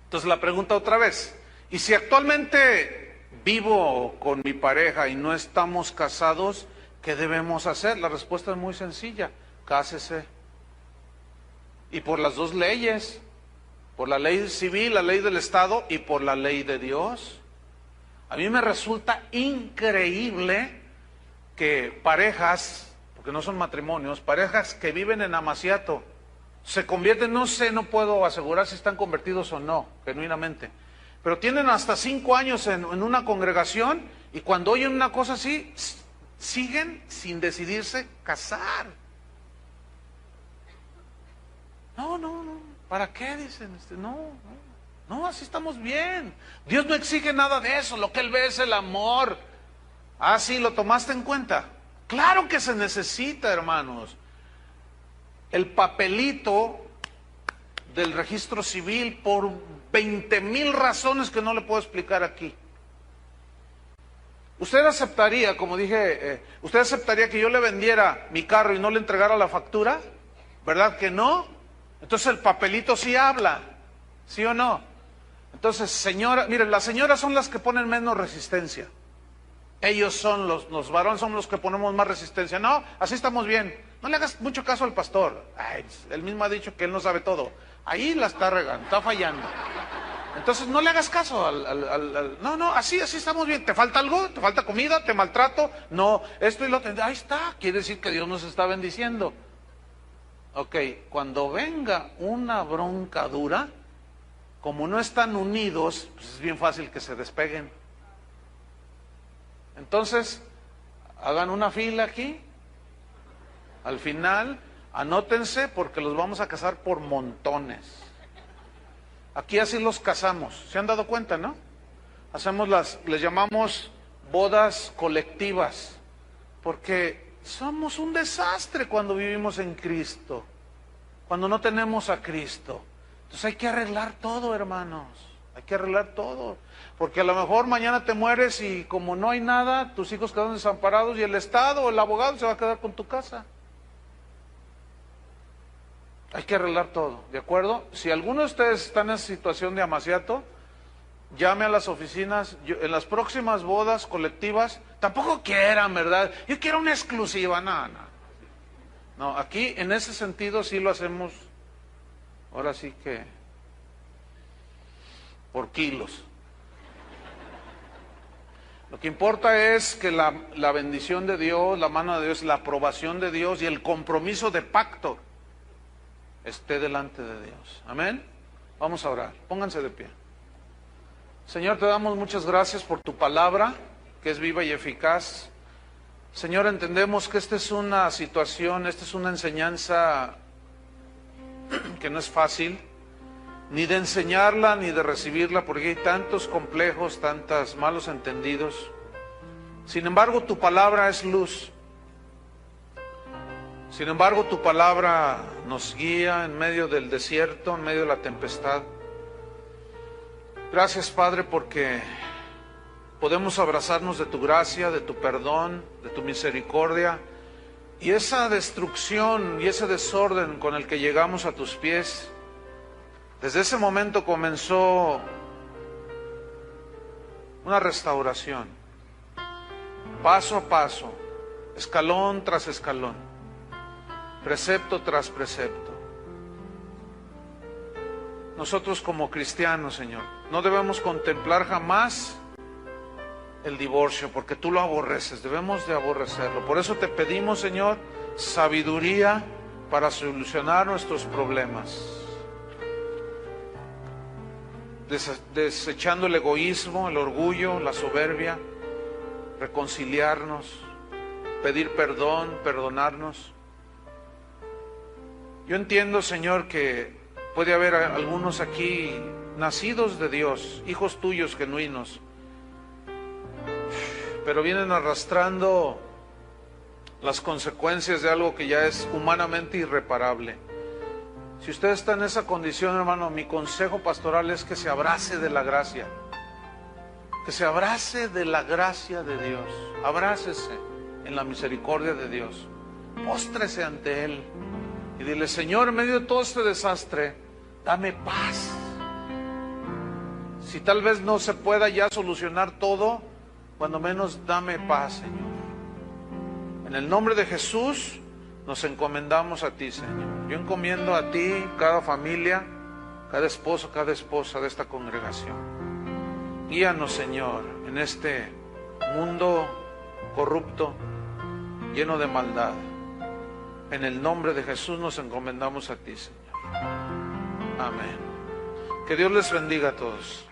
Entonces la pregunta otra vez, ¿y si actualmente vivo con mi pareja y no estamos casados, qué debemos hacer? La respuesta es muy sencilla, cásese. Y por las dos leyes, por la ley civil, la ley del Estado y por la ley de Dios. A mí me resulta increíble que parejas, porque no son matrimonios, parejas que viven en amaciato, se convierten, no sé, no puedo asegurar si están convertidos o no, genuinamente, pero tienen hasta 5 años en una congregación y cuando oyen una cosa así, siguen sin decidirse casar. No, ¿para qué? Dicen, no, así estamos bien. Dios no exige nada de eso, lo que Él ve es el amor. Ah, sí, ¿lo tomaste en cuenta? Claro que se necesita, hermanos. El papelito del registro civil por 20,000 razones que no le puedo explicar aquí. ¿Usted aceptaría, como dije, usted aceptaría que yo le vendiera mi carro y no le entregara la factura? ¿Verdad que no? Entonces el papelito sí habla, ¿sí o no? Entonces, señora, miren, las señoras son las que ponen menos resistencia. Ellos son los varones, son los que ponemos más resistencia. No, así estamos bien. No le hagas mucho caso al pastor. Ay, él mismo ha dicho que él no sabe todo. Ahí la está regando, está fallando. Entonces no le hagas caso no, así estamos bien. ¿Te falta algo? ¿Te falta comida? ¿Te maltrato? No, esto y lo otro. Ahí está, quiere decir que Dios nos está bendiciendo. Ok, cuando venga una bronca dura, como no están unidos, pues es bien fácil que se despeguen. Entonces, hagan una fila aquí. Al final, anótense porque los vamos a casar por montones. Aquí así los casamos. ¿Se han dado cuenta, no? Les llamamos bodas colectivas. Porque somos un desastre cuando vivimos en Cristo. Cuando no tenemos a Cristo. Entonces hay que arreglar todo, hermanos. Hay que arreglar todo. Porque a lo mejor mañana te mueres y como no hay nada, tus hijos quedan desamparados y el Estado o el abogado se va a quedar con tu casa. Hay que arreglar todo, ¿de acuerdo? Si alguno de ustedes está en esa situación de amaciato, llame a las oficinas. En las próximas bodas colectivas, tampoco quieran, ¿verdad? Yo quiero una exclusiva, no, aquí en ese sentido sí lo hacemos, ahora sí que por kilos. Lo que importa es que la bendición de Dios, la mano de Dios, la aprobación de Dios y el compromiso de pacto esté delante de Dios. Amén. Vamos a orar. Pónganse de pie. Señor, te damos muchas gracias por tu palabra, que es viva y eficaz. Señor, entendemos que esta es una situación, esta es una enseñanza que no es fácil, ni de enseñarla, ni de recibirla, porque hay tantos complejos, tantos malos entendidos. Sin embargo, tu palabra es luz. Sin embargo, tu palabra nos guía en medio del desierto, en medio de la tempestad. Gracias, Padre, porque podemos abrazarnos de tu gracia, de tu perdón, de tu misericordia. Y esa destrucción y ese desorden con el que llegamos a tus pies, desde ese momento comenzó una restauración, paso a paso, escalón tras escalón, precepto tras precepto. Nosotros como cristianos, Señor, no debemos contemplar jamás el divorcio, porque tú lo aborreces, debemos de aborrecerlo. Por eso te pedimos, Señor, sabiduría para solucionar nuestros problemas. Desechando el egoísmo, el orgullo, la soberbia, reconciliarnos, pedir perdón, perdonarnos. Yo entiendo, Señor, que puede haber algunos aquí nacidos de Dios, hijos tuyos genuinos, pero vienen arrastrando las consecuencias de algo que ya es humanamente irreparable. Si usted está en esa condición, hermano, mi consejo pastoral es que se abrace de la gracia. Que se abrace de la gracia de Dios. Abrácese en la misericordia de Dios. Póstrese ante Él y dile: Señor, en medio de todo este desastre, dame paz. Si tal vez no se pueda ya solucionar todo, cuando menos dame paz, Señor. En el nombre de Jesús nos encomendamos a ti, Señor. Yo encomiendo a ti cada familia, cada esposo, cada esposa de esta congregación. Guíanos, Señor, en este mundo corrupto, lleno de maldad. En el nombre de Jesús nos encomendamos a ti, Señor. Amén. Que Dios les bendiga a todos.